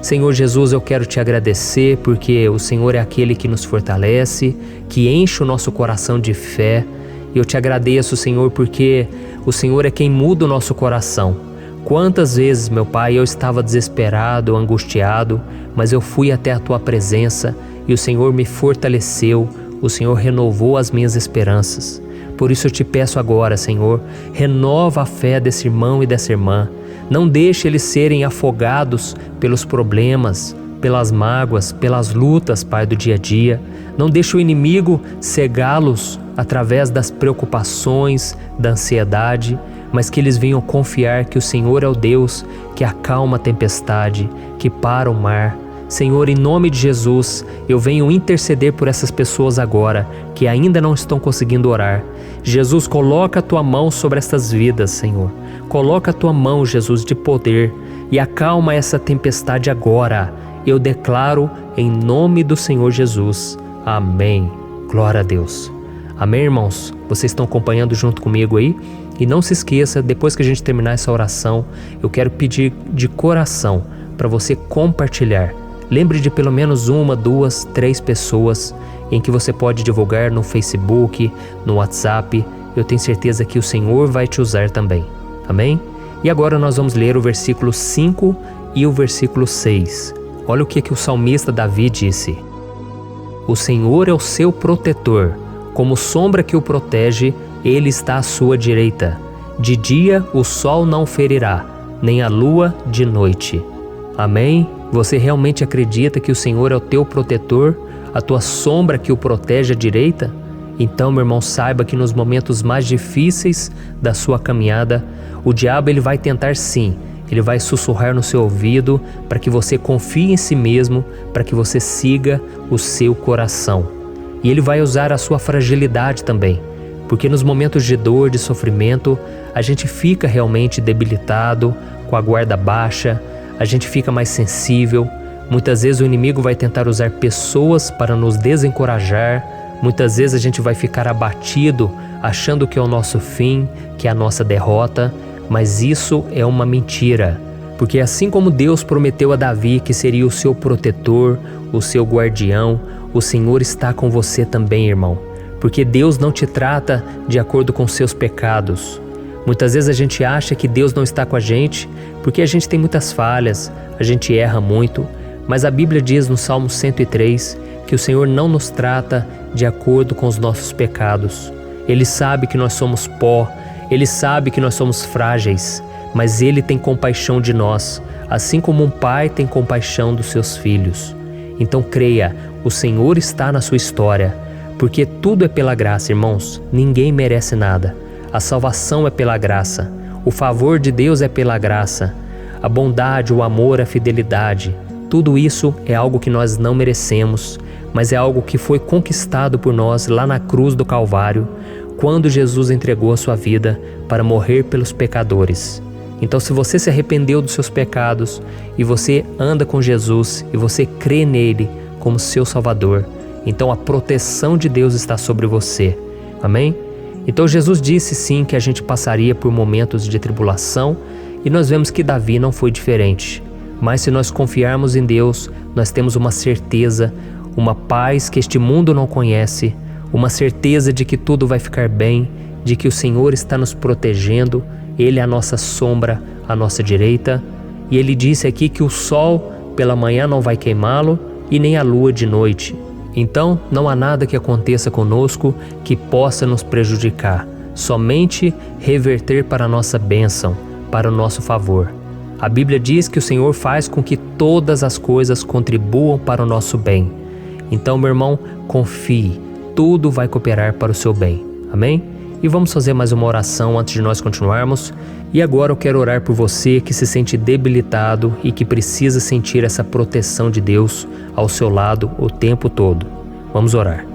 Senhor Jesus, eu quero te agradecer porque o Senhor é aquele que nos fortalece, que enche o nosso coração de fé. E eu te agradeço, Senhor, porque o Senhor é quem muda o nosso coração. Quantas vezes, meu Pai, eu estava desesperado, angustiado, mas eu fui até a Tua presença e o Senhor me fortaleceu, o Senhor renovou as minhas esperanças. Por isso eu te peço agora, Senhor, renova a fé desse irmão e dessa irmã. Não deixe eles serem afogados pelos problemas, pelas mágoas, pelas lutas, Pai, do dia a dia. Não deixe o inimigo cegá-los através das preocupações, da ansiedade, mas que eles venham confiar que o Senhor é o Deus que acalma a tempestade, que para o mar. Senhor, em nome de Jesus, eu venho interceder por essas pessoas agora que ainda não estão conseguindo orar. Jesus, coloca a Tua mão sobre essas vidas, Senhor. Coloca a Tua mão, Jesus, de poder e acalma essa tempestade agora. Eu declaro em nome do Senhor Jesus. Amém. Glória a Deus. Amém, irmãos? Vocês estão acompanhando junto comigo aí? E não se esqueça, depois que a gente terminar essa oração, eu quero pedir de coração para você compartilhar. Lembre de pelo menos 1, 2, 3 pessoas em que você pode divulgar no Facebook, no WhatsApp. Eu tenho certeza que o Senhor vai te usar também. Amém? E agora nós vamos ler o versículo 5 e o versículo 6. Olha o que o salmista Davi disse. O Senhor é o seu protetor, como sombra que o protege, Ele está à sua direita. De dia o sol não ferirá, nem a lua de noite. Amém? Você realmente acredita que o Senhor é o teu protetor, a tua sombra que o protege à direita? Então, meu irmão, saiba que nos momentos mais difíceis da sua caminhada, o diabo ele vai tentar sim, ele vai sussurrar no seu ouvido para que você confie em si mesmo, para que você siga o seu coração. E ele vai usar a sua fragilidade também, porque nos momentos de dor, de sofrimento, a gente fica realmente debilitado, com a guarda baixa, a gente fica mais sensível. Muitas vezes o inimigo vai tentar usar pessoas para nos desencorajar. Muitas vezes a gente vai ficar abatido, achando que é o nosso fim, que é a nossa derrota. Mas isso é uma mentira. Porque assim como Deus prometeu a Davi que seria o seu protetor, o seu guardião, o Senhor está com você também, irmão. Porque Deus não te trata de acordo com seus pecados. Muitas vezes a gente acha que Deus não está com a gente porque a gente tem muitas falhas, a gente erra muito, mas a Bíblia diz no Salmo 103 que o Senhor não nos trata de acordo com os nossos pecados. Ele sabe que nós somos pó, Ele sabe que nós somos frágeis, mas Ele tem compaixão de nós, assim como um pai tem compaixão dos seus filhos. Então creia, o Senhor está na sua história, porque tudo é pela graça, irmãos, ninguém merece nada. A salvação é pela graça, o favor de Deus é pela graça, a bondade, o amor, a fidelidade, tudo isso é algo que nós não merecemos, mas é algo que foi conquistado por nós lá na cruz do Calvário, quando Jesus entregou a sua vida para morrer pelos pecadores. Então, se você se arrependeu dos seus pecados e você anda com Jesus e você crê nele como seu Salvador, então a proteção de Deus está sobre você. Amém? Então Jesus disse sim que a gente passaria por momentos de tribulação e nós vemos que Davi não foi diferente. Mas se nós confiarmos em Deus, nós temos uma certeza, uma paz que este mundo não conhece, uma certeza de que tudo vai ficar bem, de que o Senhor está nos protegendo, Ele é a nossa sombra, à nossa direita. E Ele disse aqui que o sol pela manhã não vai queimá-lo e nem a lua de noite. Então, não há nada que aconteça conosco que possa nos prejudicar, somente reverter para a nossa bênção, para o nosso favor. A Bíblia diz que o Senhor faz com que todas as coisas contribuam para o nosso bem. Então, meu irmão, confie, tudo vai cooperar para o seu bem. Amém? E vamos fazer mais uma oração antes de nós continuarmos. E agora eu quero orar por você que se sente debilitado e que precisa sentir essa proteção de Deus ao seu lado o tempo todo. Vamos orar.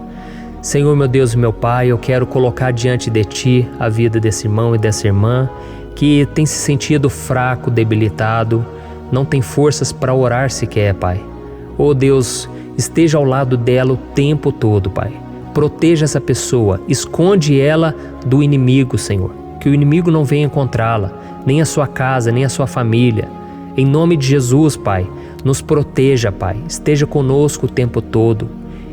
Senhor, meu Deus e meu Pai, eu quero colocar diante de Ti a vida desse irmão e dessa irmã que tem se sentido fraco, debilitado, não tem forças para orar sequer, Pai. Oh Deus, esteja ao lado dela o tempo todo, Pai. Proteja essa pessoa, esconde ela do inimigo, Senhor. Que o inimigo não venha encontrá-la, nem a sua casa, nem a sua família. Em nome de Jesus, Pai, nos proteja, Pai, esteja conosco o tempo todo.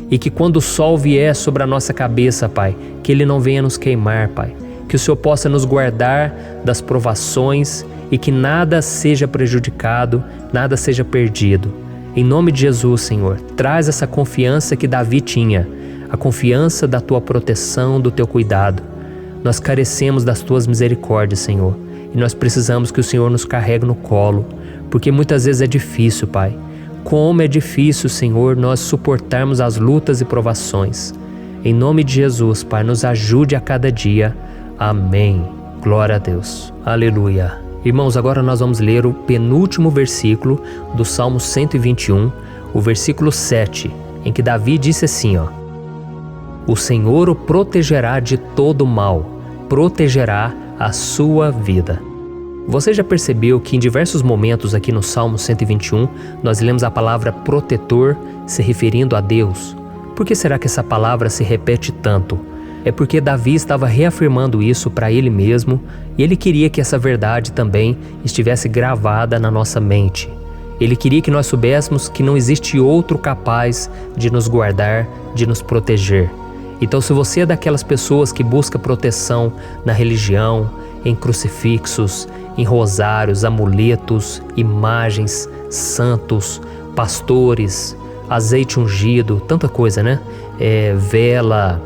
E que quando o sol vier sobre a nossa cabeça, Pai, que ele não venha nos queimar, Pai. Que o Senhor possa nos guardar das provações e que nada seja prejudicado, nada seja perdido. Em nome de Jesus, Senhor, traz essa confiança que Davi tinha, a confiança da Tua proteção, do Teu cuidado. Nós carecemos das Tuas misericórdias, Senhor, e nós precisamos que o Senhor nos carregue no colo, porque muitas vezes é difícil, Pai. Como é difícil, Senhor, nós suportarmos as lutas e provações. Em nome de Jesus, Pai, nos ajude a cada dia. Amém. Glória a Deus. Aleluia. Irmãos, agora nós vamos ler o penúltimo versículo do Salmo 121, o versículo 7, em que Davi disse assim, ó: O Senhor o protegerá de todo mal, protegerá a sua vida. Você já percebeu que em diversos momentos aqui no Salmo 121 nós lemos a palavra protetor se referindo a Deus? Por que será que essa palavra se repete tanto? É porque Davi estava reafirmando isso para ele mesmo e ele queria que essa verdade também estivesse gravada na nossa mente. Ele queria que nós soubéssemos que não existe outro capaz de nos guardar, de nos proteger. Então, se você é daquelas pessoas que busca proteção na religião, em crucifixos, em rosários, amuletos, imagens, santos, pastores, azeite ungido, tanta coisa, né? Vela,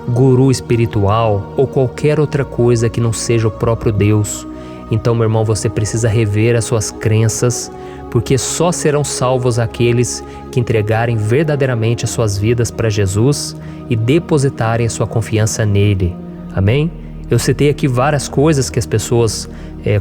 guru espiritual ou qualquer outra coisa que não seja o próprio Deus. Então, meu irmão, você precisa rever as suas crenças, porque só serão salvos aqueles que entregarem verdadeiramente as suas vidas para Jesus e depositarem a sua confiança nele. Amém? Eu citei aqui várias coisas que as pessoas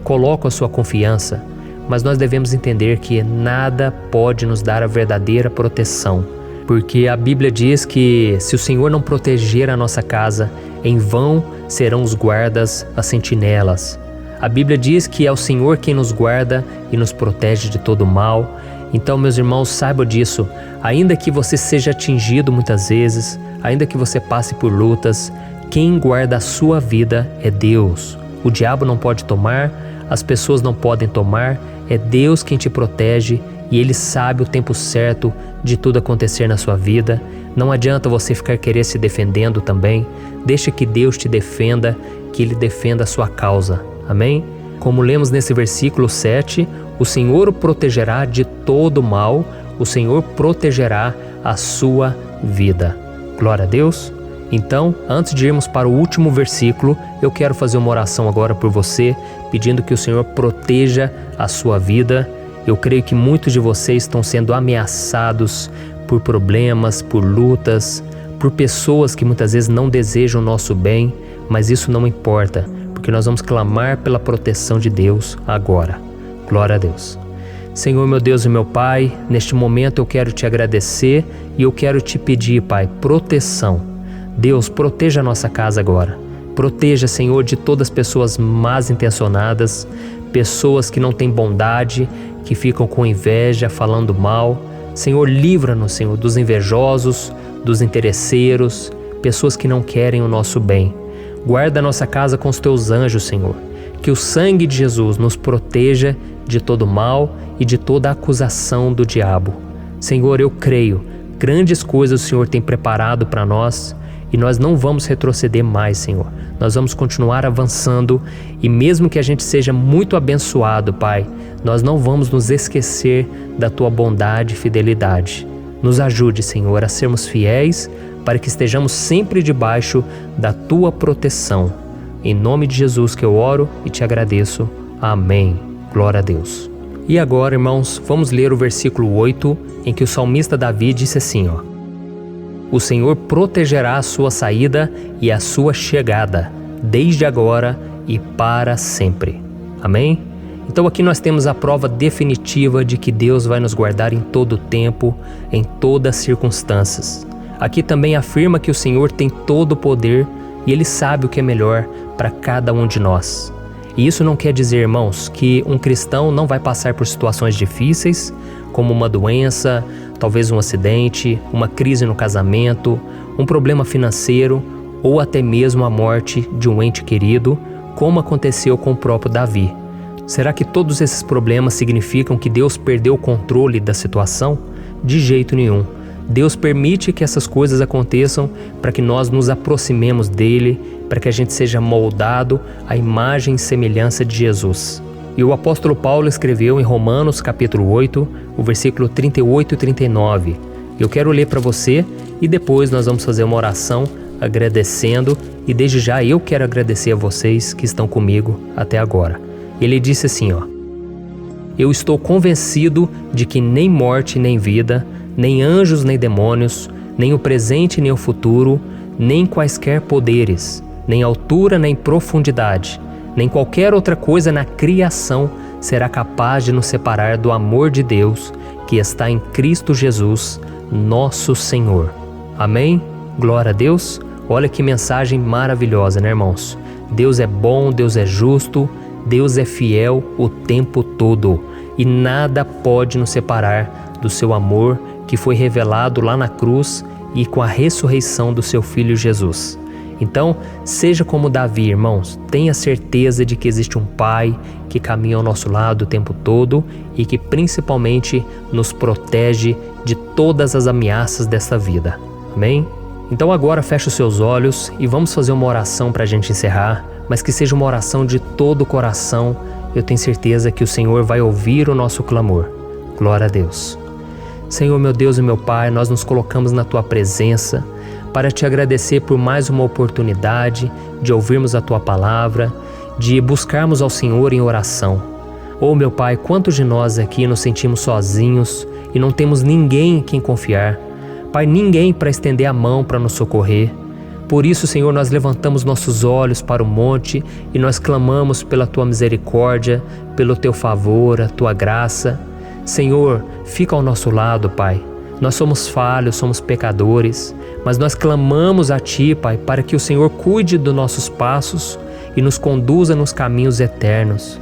colocam a sua confiança, mas nós devemos entender que nada pode nos dar a verdadeira proteção, porque a Bíblia diz que se o Senhor não proteger a nossa casa, em vão serão os guardas, as sentinelas. A Bíblia diz que é o Senhor quem nos guarda e nos protege de todo mal. Então, meus irmãos, saibam disso. Ainda que você seja atingido muitas vezes, ainda que você passe por lutas, quem guarda a sua vida é Deus. O diabo não pode tomar, as pessoas não podem tomar, é Deus quem te protege e Ele sabe o tempo certo de tudo acontecer na sua vida. Não adianta você ficar querer se defendendo também. Deixa que Deus te defenda, que Ele defenda a sua causa. Amém? Como lemos nesse versículo 7, o Senhor o protegerá de todo mal, o Senhor protegerá a sua vida. Glória a Deus. Então, antes de irmos para o último versículo, eu quero fazer uma oração agora por você, pedindo que o Senhor proteja a sua vida. Eu creio que muitos de vocês estão sendo ameaçados por problemas, por lutas, por pessoas que muitas vezes não desejam o nosso bem, mas isso não importa, porque nós vamos clamar pela proteção de Deus agora. Glória a Deus. Senhor, meu Deus e meu Pai, neste momento eu quero te agradecer e eu quero te pedir, Pai, proteção. Deus, proteja a nossa casa agora. Proteja, Senhor, de todas as pessoas más intencionadas, pessoas que não têm bondade, que ficam com inveja, falando mal. Senhor, livra-nos, Senhor, dos invejosos, dos interesseiros, pessoas que não querem o nosso bem. Guarda a nossa casa com os teus anjos, Senhor. Que o sangue de Jesus nos proteja de todo mal e de toda acusação do diabo. Senhor, eu creio, grandes coisas o Senhor tem preparado para nós e nós não vamos retroceder mais, Senhor. Nós vamos continuar avançando e mesmo que a gente seja muito abençoado, Pai, nós não vamos nos esquecer da Tua bondade e fidelidade. Nos ajude, Senhor, a sermos fiéis para que estejamos sempre debaixo da Tua proteção. Em nome de Jesus que eu oro e te agradeço. Amém. Glória a Deus. E agora, irmãos, vamos ler o versículo 8, em que o salmista Davi disse assim, ó: O Senhor protegerá a sua saída e a sua chegada, desde agora e para sempre. Amém? Então aqui nós temos a prova definitiva de que Deus vai nos guardar em todo o tempo, em todas as circunstâncias. Aqui também afirma que o Senhor tem todo o poder e Ele sabe o que é melhor para cada um de nós. E isso não quer dizer, irmãos, que um cristão não vai passar por situações difíceis, como uma doença, talvez um acidente, uma crise no casamento, um problema financeiro ou até mesmo a morte de um ente querido, como aconteceu com o próprio Davi. Será que todos esses problemas significam que Deus perdeu o controle da situação? De jeito nenhum. Deus permite que essas coisas aconteçam para que nós nos aproximemos dele, para que a gente seja moldado à imagem e semelhança de Jesus. E o apóstolo Paulo escreveu em Romanos capítulo 8, o versículo 38 e 39. Eu quero ler para você e depois nós vamos fazer uma oração agradecendo, e desde já eu quero agradecer a vocês que estão comigo até agora. Ele disse assim, eu estou convencido de que nem morte nem vida, nem anjos nem demônios, nem o presente nem o futuro, nem quaisquer poderes, nem altura nem profundidade, nem qualquer outra coisa na criação será capaz de nos separar do amor de Deus que está em Cristo Jesus, nosso Senhor. Amém? Glória a Deus. Olha que mensagem maravilhosa, né, irmãos? Deus é bom, Deus é justo, Deus é fiel o tempo todo e nada pode nos separar do seu amor que foi revelado lá na cruz e com a ressurreição do seu Filho Jesus. Então, seja como Davi, irmãos, tenha certeza de que existe um Pai que caminha ao nosso lado o tempo todo e que principalmente nos protege de todas as ameaças dessa vida. Amém? Então agora feche os seus olhos e vamos fazer uma oração para a gente encerrar, mas que seja uma oração de todo o coração. Eu tenho certeza que o Senhor vai ouvir o nosso clamor. Glória a Deus. Senhor, meu Deus e meu Pai, nós nos colocamos na Tua presença para Te agradecer por mais uma oportunidade de ouvirmos a Tua palavra, de buscarmos ao Senhor em oração. Oh, meu Pai, quantos de nós aqui nos sentimos sozinhos e não temos ninguém em quem confiar. Pai, ninguém para estender a mão para nos socorrer. Por isso, Senhor, nós levantamos nossos olhos para o monte e nós clamamos pela Tua misericórdia, pelo Teu favor, a Tua graça. Senhor, fica ao nosso lado, Pai. Nós somos falhos, somos pecadores, mas nós clamamos a Ti, Pai, para que o Senhor cuide dos nossos passos e nos conduza nos caminhos eternos.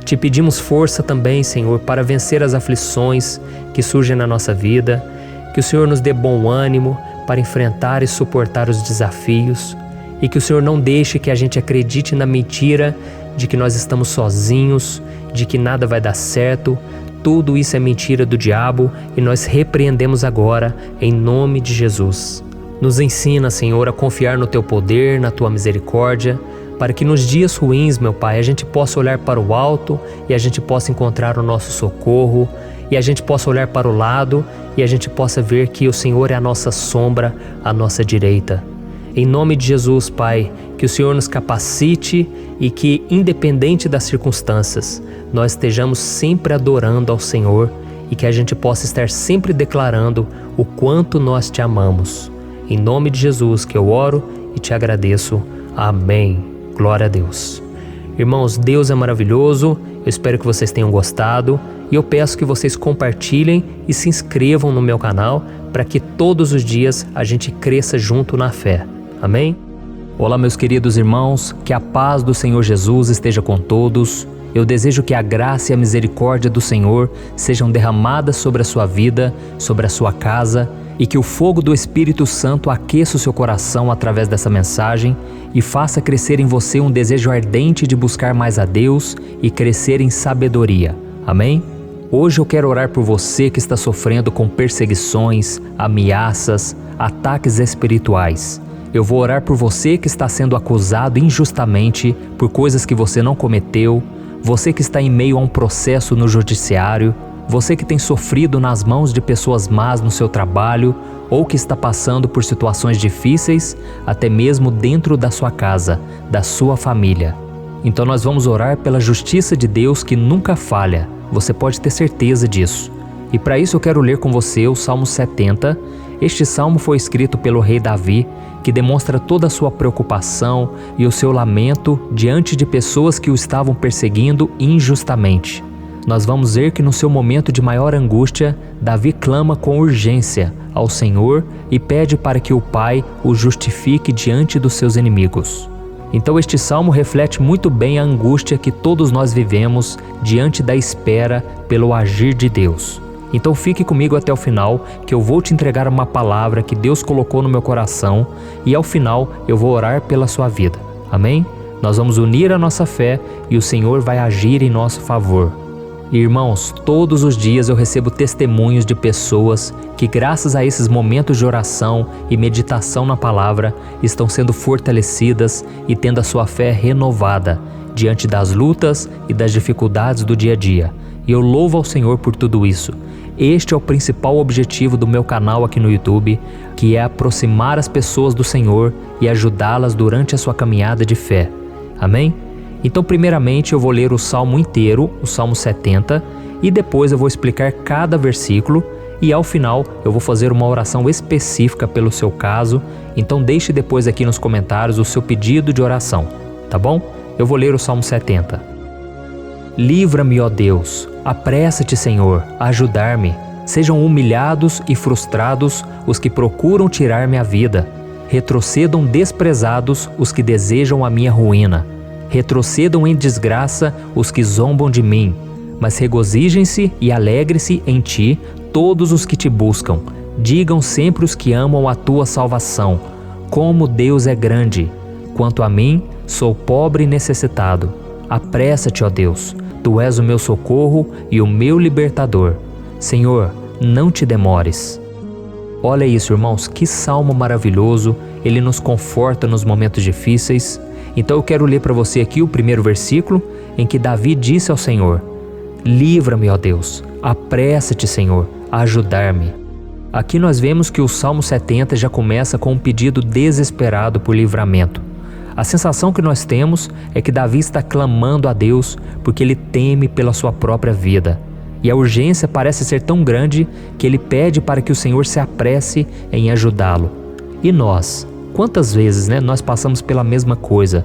Te pedimos força também, Senhor, para vencer as aflições que surgem na nossa vida, que o Senhor nos dê bom ânimo para enfrentar e suportar os desafios e que o Senhor não deixe que a gente acredite na mentira de que nós estamos sozinhos, de que nada vai dar certo. Tudo isso é mentira do diabo e nós repreendemos agora em nome de Jesus. Nos ensina, Senhor, a confiar no Teu poder, na Tua misericórdia, para que nos dias ruins, meu Pai, a gente possa olhar para o alto e a gente possa encontrar o nosso socorro, e a gente possa olhar para o lado e a gente possa ver que o Senhor é a nossa sombra, a nossa direita. Em nome de Jesus, Pai, que o Senhor nos capacite e que, independente das circunstâncias, nós estejamos sempre adorando ao Senhor e que a gente possa estar sempre declarando o quanto nós Te amamos. Em nome de Jesus que eu oro e Te agradeço. Amém. Glória a Deus. Irmãos, Deus é maravilhoso. Eu espero que vocês tenham gostado e eu peço que vocês compartilhem e se inscrevam no meu canal para que todos os dias a gente cresça junto na fé. Amém? Olá, meus queridos irmãos, que a paz do Senhor Jesus esteja com todos. Eu desejo que a graça e a misericórdia do Senhor sejam derramadas sobre a sua vida, sobre a sua casa, e que o fogo do Espírito Santo aqueça o seu coração através dessa mensagem e faça crescer em você um desejo ardente de buscar mais a Deus e crescer em sabedoria. Amém? Hoje eu quero orar por você que está sofrendo com perseguições, ameaças, ataques espirituais. Eu vou orar por você que está sendo acusado injustamente por coisas que você não cometeu, você que está em meio a um processo no judiciário, você que tem sofrido nas mãos de pessoas más no seu trabalho ou que está passando por situações difíceis, até mesmo dentro da sua casa, da sua família. Então nós vamos orar pela justiça de Deus que nunca falha, você pode ter certeza disso. E para isso eu quero ler com você o Salmo 70. Este salmo foi escrito pelo rei Davi, que demonstra toda a sua preocupação e o seu lamento diante de pessoas que o estavam perseguindo injustamente. Nós vamos ver que no seu momento de maior angústia, Davi clama com urgência ao Senhor e pede para que o Pai o justifique diante dos seus inimigos. Então este salmo reflete muito bem a angústia que todos nós vivemos diante da espera pelo agir de Deus. Então fique comigo até o final, que eu vou te entregar uma palavra que Deus colocou no meu coração e ao final eu vou orar pela sua vida. Amém? Nós vamos unir a nossa fé e o Senhor vai agir em nosso favor. Irmãos, todos os dias eu recebo testemunhos de pessoas que, graças a esses momentos de oração e meditação na palavra, estão sendo fortalecidas e tendo a sua fé renovada diante das lutas e das dificuldades do dia a dia. E eu louvo ao Senhor por tudo isso. Este é o principal objetivo do meu canal aqui no YouTube, que é aproximar as pessoas do Senhor e ajudá-las durante a sua caminhada de fé. Amém? Então, primeiramente, eu vou ler o Salmo inteiro, o Salmo 70, e depois eu vou explicar cada versículo e, ao final, eu vou fazer uma oração específica pelo seu caso. Então, deixe depois aqui nos comentários o seu pedido de oração, tá bom? Eu vou ler o Salmo 70. Livra-me, ó Deus, apressa-te, Senhor, a ajudar-me. Sejam humilhados e frustrados os que procuram tirar-me a vida. Retrocedam desprezados os que desejam a minha ruína. Retrocedam em desgraça os que zombam de mim, mas regozijem-se e alegre-se em ti todos os que te buscam. Digam sempre os que amam a tua salvação, como Deus é grande. Quanto a mim, sou pobre e necessitado. Apressa-te, ó Deus, tu és o meu socorro e o meu libertador. Senhor, não te demores. Olha isso, irmãos, que salmo maravilhoso, ele nos conforta nos momentos difíceis. Então eu quero ler para você aqui o primeiro versículo, em que Davi disse ao Senhor: livra-me, ó Deus, apressa-te, Senhor, a ajudar-me. Aqui nós vemos que o Salmo 70 já começa com um pedido desesperado por livramento. A sensação que nós temos é que Davi está clamando a Deus porque ele teme pela sua própria vida. E a urgência parece ser tão grande que ele pede para que o Senhor se apresse em ajudá-lo. E nós? Quantas vezes, nós passamos pela mesma coisa?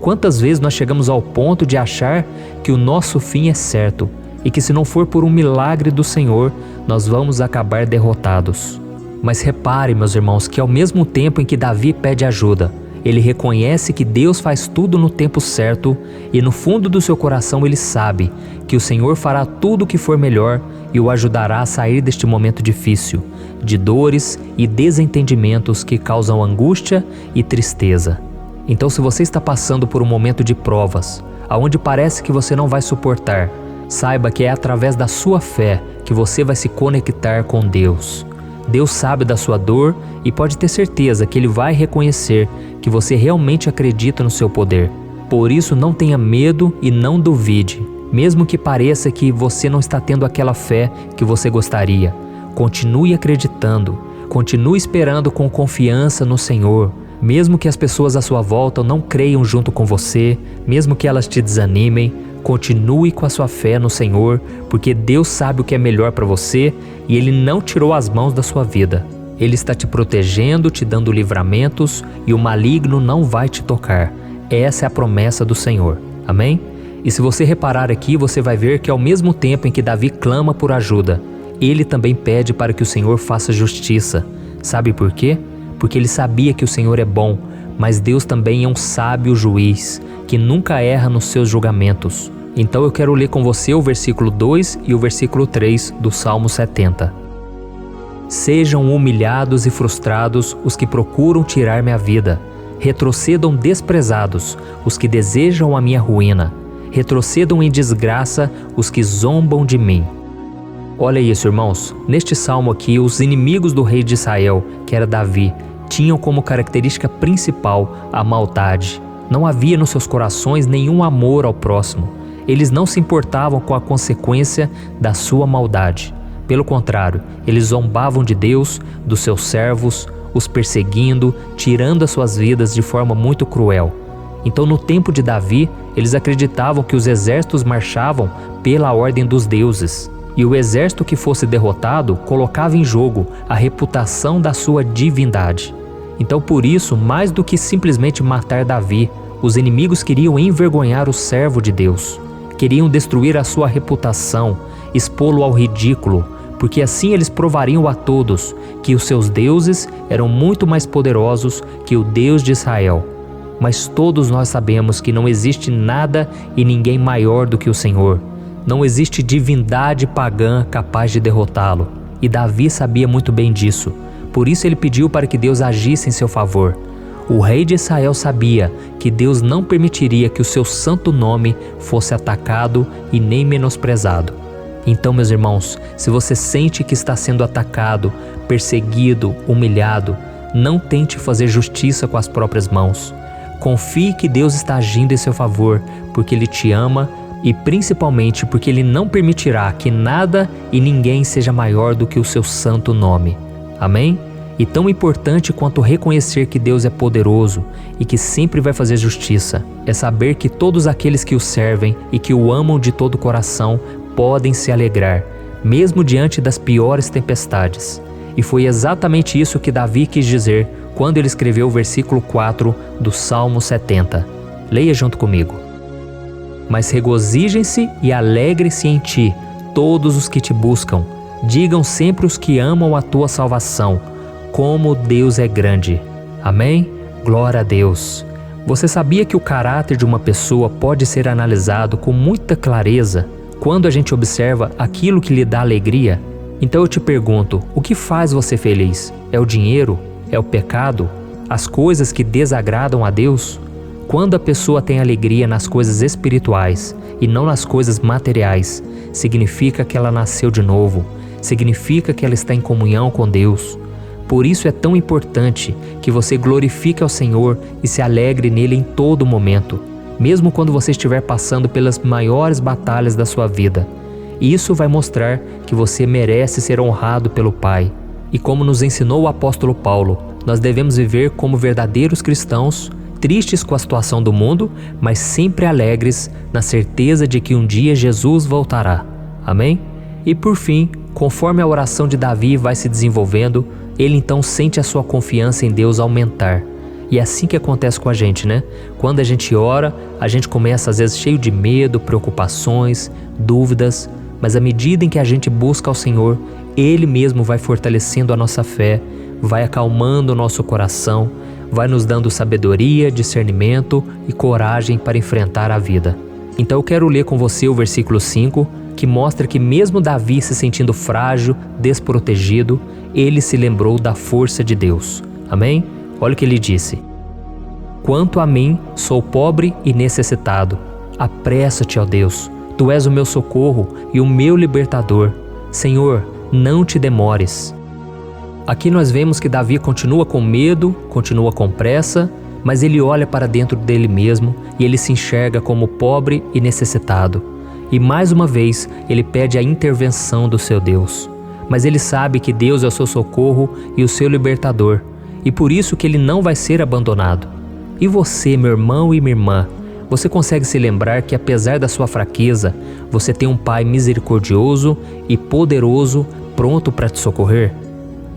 Quantas vezes nós chegamos ao ponto de achar que o nosso fim é certo e que, se não for por um milagre do Senhor, nós vamos acabar derrotados? Mas repare, meus irmãos, que ao mesmo tempo em que Davi pede ajuda, ele reconhece que Deus faz tudo no tempo certo e no fundo do seu coração ele sabe que o Senhor fará tudo o que for melhor e o ajudará a sair deste momento difícil, de dores e desentendimentos que causam angústia e tristeza. Então, se você está passando por um momento de provas, aonde parece que você não vai suportar, saiba que é através da sua fé que você vai se conectar com Deus. Deus sabe da sua dor e pode ter certeza que Ele vai reconhecer que você realmente acredita no seu poder. Por isso, não tenha medo e não duvide, mesmo que pareça que você não está tendo aquela fé que você gostaria. Continue acreditando, continue esperando com confiança no Senhor. Mesmo que as pessoas à sua volta não creiam junto com você, mesmo que elas te desanimem, continue com a sua fé no Senhor, porque Deus sabe o que é melhor para você e Ele não tirou as mãos da sua vida. Ele está te protegendo, te dando livramentos e o maligno não vai te tocar. Essa é a promessa do Senhor. Amém? E se você reparar aqui, você vai ver que ao mesmo tempo em que Davi clama por ajuda, ele também pede para que o Senhor faça justiça. Sabe por quê? Porque ele sabia que o Senhor é bom, mas Deus também é um sábio juiz, que nunca erra nos seus julgamentos. Então eu quero ler com você o versículo 2 e o versículo 3 do Salmo 70. Sejam humilhados e frustrados os que procuram tirar-me a vida. Retrocedam desprezados os que desejam a minha ruína. Retrocedam em desgraça os que zombam de mim. Olha isso, irmãos. Neste salmo aqui, os inimigos do rei de Israel, que era Davi, tinham como característica principal a maldade. Não havia nos seus corações nenhum amor ao próximo. Eles não se importavam com a consequência da sua maldade. Pelo contrário, eles zombavam de Deus, dos seus servos, os perseguindo, tirando as suas vidas de forma muito cruel. Então, no tempo de Davi, eles acreditavam que os exércitos marchavam pela ordem dos deuses. E o exército que fosse derrotado colocava em jogo a reputação da sua divindade. Então, por isso, mais do que simplesmente matar Davi, os inimigos queriam envergonhar o servo de Deus. Queriam destruir a sua reputação, expô-lo ao ridículo, porque assim eles provariam a todos que os seus deuses eram muito mais poderosos que o Deus de Israel. Mas todos nós sabemos que não existe nada e ninguém maior do que o Senhor. Não existe divindade pagã capaz de derrotá-lo. E Davi sabia muito bem disso. Por isso ele pediu para que Deus agisse em seu favor. O rei de Israel sabia que Deus não permitiria que o seu santo nome fosse atacado e nem menosprezado. Então, meus irmãos, se você sente que está sendo atacado, perseguido, humilhado, não tente fazer justiça com as próprias mãos. Confie que Deus está agindo em seu favor, porque Ele te ama e principalmente porque Ele não permitirá que nada e ninguém seja maior do que o seu santo nome. Amém? E tão importante quanto reconhecer que Deus é poderoso e que sempre vai fazer justiça, é saber que todos aqueles que o servem e que o amam de todo o coração podem se alegrar, mesmo diante das piores tempestades. E foi exatamente isso que Davi quis dizer quando ele escreveu o versículo 4 do Salmo 70. Leia junto comigo. Mas regozijem-se e alegrem-se em ti, todos os que te buscam. Digam sempre os que amam a tua salvação, como Deus é grande. Amém? Glória a Deus. Você sabia que o caráter de uma pessoa pode ser analisado com muita clareza quando a gente observa aquilo que lhe dá alegria? Então eu te pergunto, o que faz você feliz? É o dinheiro? É o pecado? As coisas que desagradam a Deus? Quando a pessoa tem alegria nas coisas espirituais e não nas coisas materiais, significa que ela nasceu de novo, significa que ela está em comunhão com Deus. Por isso é tão importante que você glorifique ao Senhor e se alegre nele em todo momento, mesmo quando você estiver passando pelas maiores batalhas da sua vida. Isso vai mostrar que você merece ser honrado pelo Pai. E como nos ensinou o apóstolo Paulo, nós devemos viver como verdadeiros cristãos, tristes com a situação do mundo, mas sempre alegres na certeza de que um dia Jesus voltará. Amém? E por fim, conforme a oração de Davi vai se desenvolvendo, ele então sente a sua confiança em Deus aumentar. E é assim que acontece com a gente, né? Quando a gente ora, a gente começa às vezes cheio de medo, preocupações, dúvidas, mas à medida em que a gente busca ao Senhor, Ele mesmo vai fortalecendo a nossa fé, vai acalmando o nosso coração, vai nos dando sabedoria, discernimento e coragem para enfrentar a vida. Então eu quero ler com você o versículo 5, que mostra que mesmo Davi se sentindo frágil, desprotegido, ele se lembrou da força de Deus. Amém? Olha o que ele disse. Quanto a mim, sou pobre e necessitado. Apressa-te, ó Deus. Tu és o meu socorro e o meu libertador. Senhor, não te demores. Aqui nós vemos que Davi continua com medo, continua com pressa, mas ele olha para dentro dele mesmo e ele se enxerga como pobre e necessitado. E mais uma vez ele pede a intervenção do seu Deus. Mas ele sabe que Deus é o seu socorro e o seu libertador, e por isso que ele não vai ser abandonado. E você, meu irmão e minha irmã, você consegue se lembrar que apesar da sua fraqueza, você tem um Pai misericordioso e poderoso pronto para te socorrer?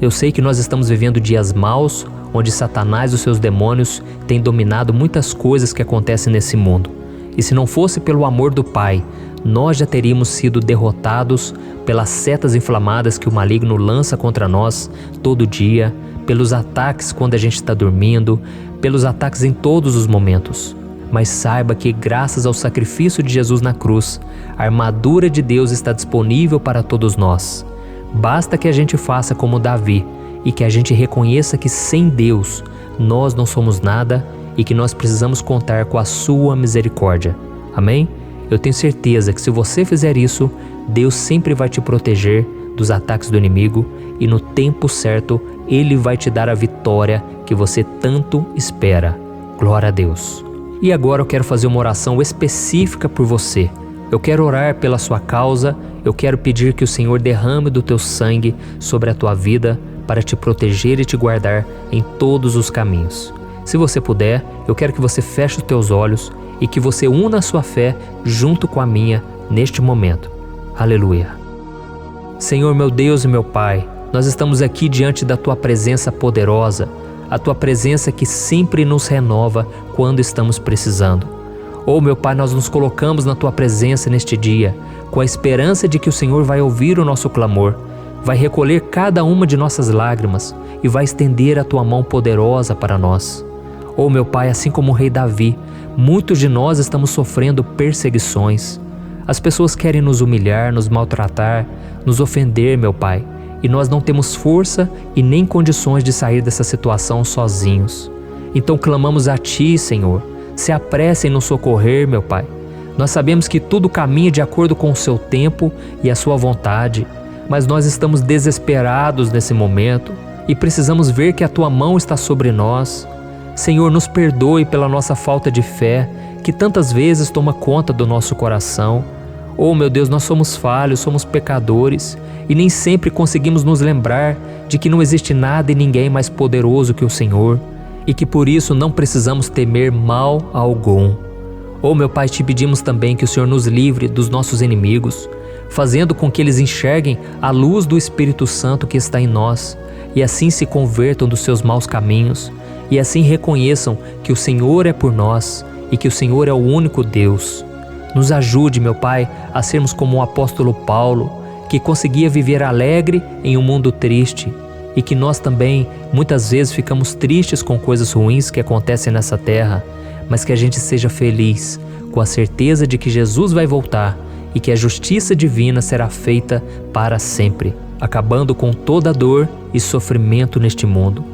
Eu sei que nós estamos vivendo dias maus, onde Satanás e os seus demônios têm dominado muitas coisas que acontecem nesse mundo. E se não fosse pelo amor do Pai, nós já teríamos sido derrotados pelas setas inflamadas que o maligno lança contra nós todo dia, pelos ataques quando a gente está dormindo, pelos ataques em todos os momentos. Mas saiba que graças ao sacrifício de Jesus na cruz, a armadura de Deus está disponível para todos nós. Basta que a gente faça como Davi e que a gente reconheça que sem Deus nós não somos nada e que nós precisamos contar com a sua misericórdia. Amém? Eu tenho certeza que se você fizer isso, Deus sempre vai te proteger dos ataques do inimigo e no tempo certo Ele vai te dar a vitória que você tanto espera. Glória a Deus. E agora eu quero fazer uma oração específica por você. Eu quero orar pela sua causa, eu quero pedir que o Senhor derrame do teu sangue sobre a tua vida para te proteger e te guardar em todos os caminhos. Se você puder, eu quero que você feche os teus olhos e que você una a sua fé junto com a minha neste momento. Aleluia. Senhor, meu Deus e meu Pai, nós estamos aqui diante da Tua presença poderosa, a Tua presença que sempre nos renova quando estamos precisando. Oh, meu Pai, nós nos colocamos na Tua presença neste dia, com a esperança de que o Senhor vai ouvir o nosso clamor, vai recolher cada uma de nossas lágrimas e vai estender a Tua mão poderosa para nós. Oh, meu Pai, assim como o rei Davi, muitos de nós estamos sofrendo perseguições. As pessoas querem nos humilhar, nos maltratar, nos ofender, meu Pai, e nós não temos força e nem condições de sair dessa situação sozinhos. Então clamamos a Ti, Senhor. Se apresse em nos socorrer, meu Pai. Nós sabemos que tudo caminha de acordo com o Seu tempo e a Sua vontade, mas nós estamos desesperados nesse momento e precisamos ver que a Tua mão está sobre nós. Senhor, nos perdoe pela nossa falta de fé, que tantas vezes toma conta do nosso coração. Oh, meu Deus, nós somos falhos, somos pecadores e nem sempre conseguimos nos lembrar de que não existe nada e ninguém mais poderoso que o Senhor e que por isso não precisamos temer mal algum. Oh, meu Pai, te pedimos também que o Senhor nos livre dos nossos inimigos, fazendo com que eles enxerguem a luz do Espírito Santo que está em nós e assim se convertam dos seus maus caminhos e assim reconheçam que o Senhor é por nós e que o Senhor é o único Deus. Nos ajude, meu Pai, a sermos como o apóstolo Paulo, que conseguia viver alegre em um mundo triste, e que nós também muitas vezes ficamos tristes com coisas ruins que acontecem nessa terra, mas que a gente seja feliz, com a certeza de que Jesus vai voltar e que a justiça divina será feita para sempre, acabando com toda dor e sofrimento neste mundo.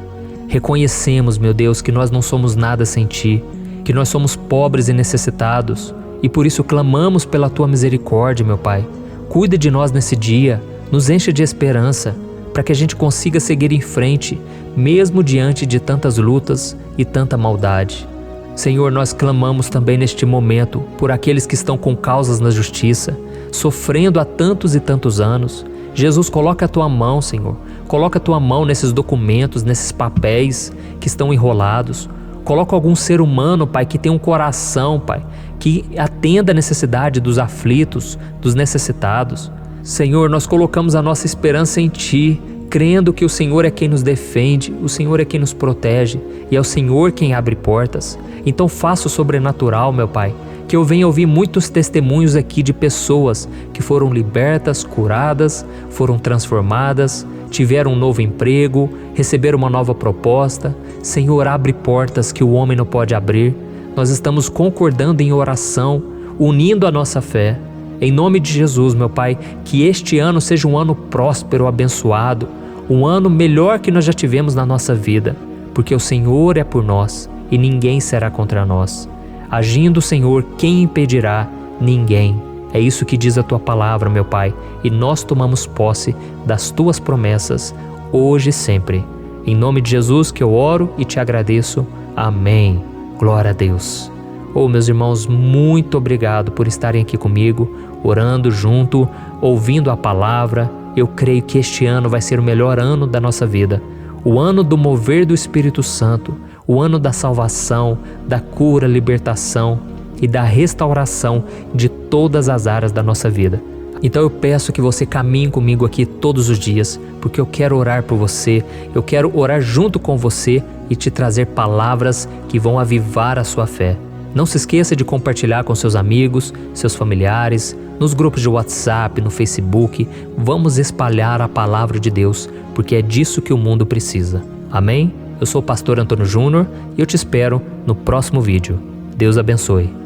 Reconhecemos, meu Deus, que nós não somos nada sem Ti, que nós somos pobres e necessitados, e por isso clamamos pela Tua misericórdia, meu Pai. Cuida de nós nesse dia, nos encha de esperança, para que a gente consiga seguir em frente, mesmo diante de tantas lutas e tanta maldade. Senhor, nós clamamos também neste momento por aqueles que estão com causas na justiça, sofrendo há tantos e tantos anos. Jesus, coloca a Tua mão, Senhor. Coloca a Tua mão nesses documentos, nesses papéis que estão enrolados. Coloca algum ser humano, Pai, que tem um coração, Pai, que atenda a necessidade dos aflitos, dos necessitados. Senhor, nós colocamos a nossa esperança em Ti, crendo que o Senhor é quem nos defende, o Senhor é quem nos protege e é o Senhor quem abre portas. Então faça o sobrenatural, meu Pai, que eu venha ouvir muitos testemunhos aqui de pessoas que foram libertas, curadas, foram transformadas, tiveram um novo emprego, receberam uma nova proposta. Senhor, abre portas que o homem não pode abrir. Nós estamos concordando em oração, unindo a nossa fé. Em nome de Jesus, meu Pai, que este ano seja um ano próspero, abençoado, um ano melhor que nós já tivemos na nossa vida, porque o Senhor é por nós e ninguém será contra nós. Agindo o Senhor, quem impedirá? Ninguém. É isso que diz a Tua palavra, meu Pai, e nós tomamos posse das Tuas promessas, hoje e sempre. Em nome de Jesus que eu oro e te agradeço. Amém. Glória a Deus. Oh, meus irmãos, muito obrigado por estarem aqui comigo, orando junto, ouvindo a palavra. Eu creio que este ano vai ser o melhor ano da nossa vida. O ano do mover do Espírito Santo, o ano da salvação, da cura, libertação e da restauração de todas as áreas da nossa vida. Então eu peço que você caminhe comigo aqui todos os dias, porque eu quero orar por você, eu quero orar junto com você e te trazer palavras que vão avivar a sua fé. Não se esqueça de compartilhar com seus amigos, seus familiares, nos grupos de WhatsApp, no Facebook. Vamos espalhar a palavra de Deus, porque é disso que o mundo precisa. Amém? Eu sou o pastor Antônio Júnior e eu te espero no próximo vídeo. Deus abençoe.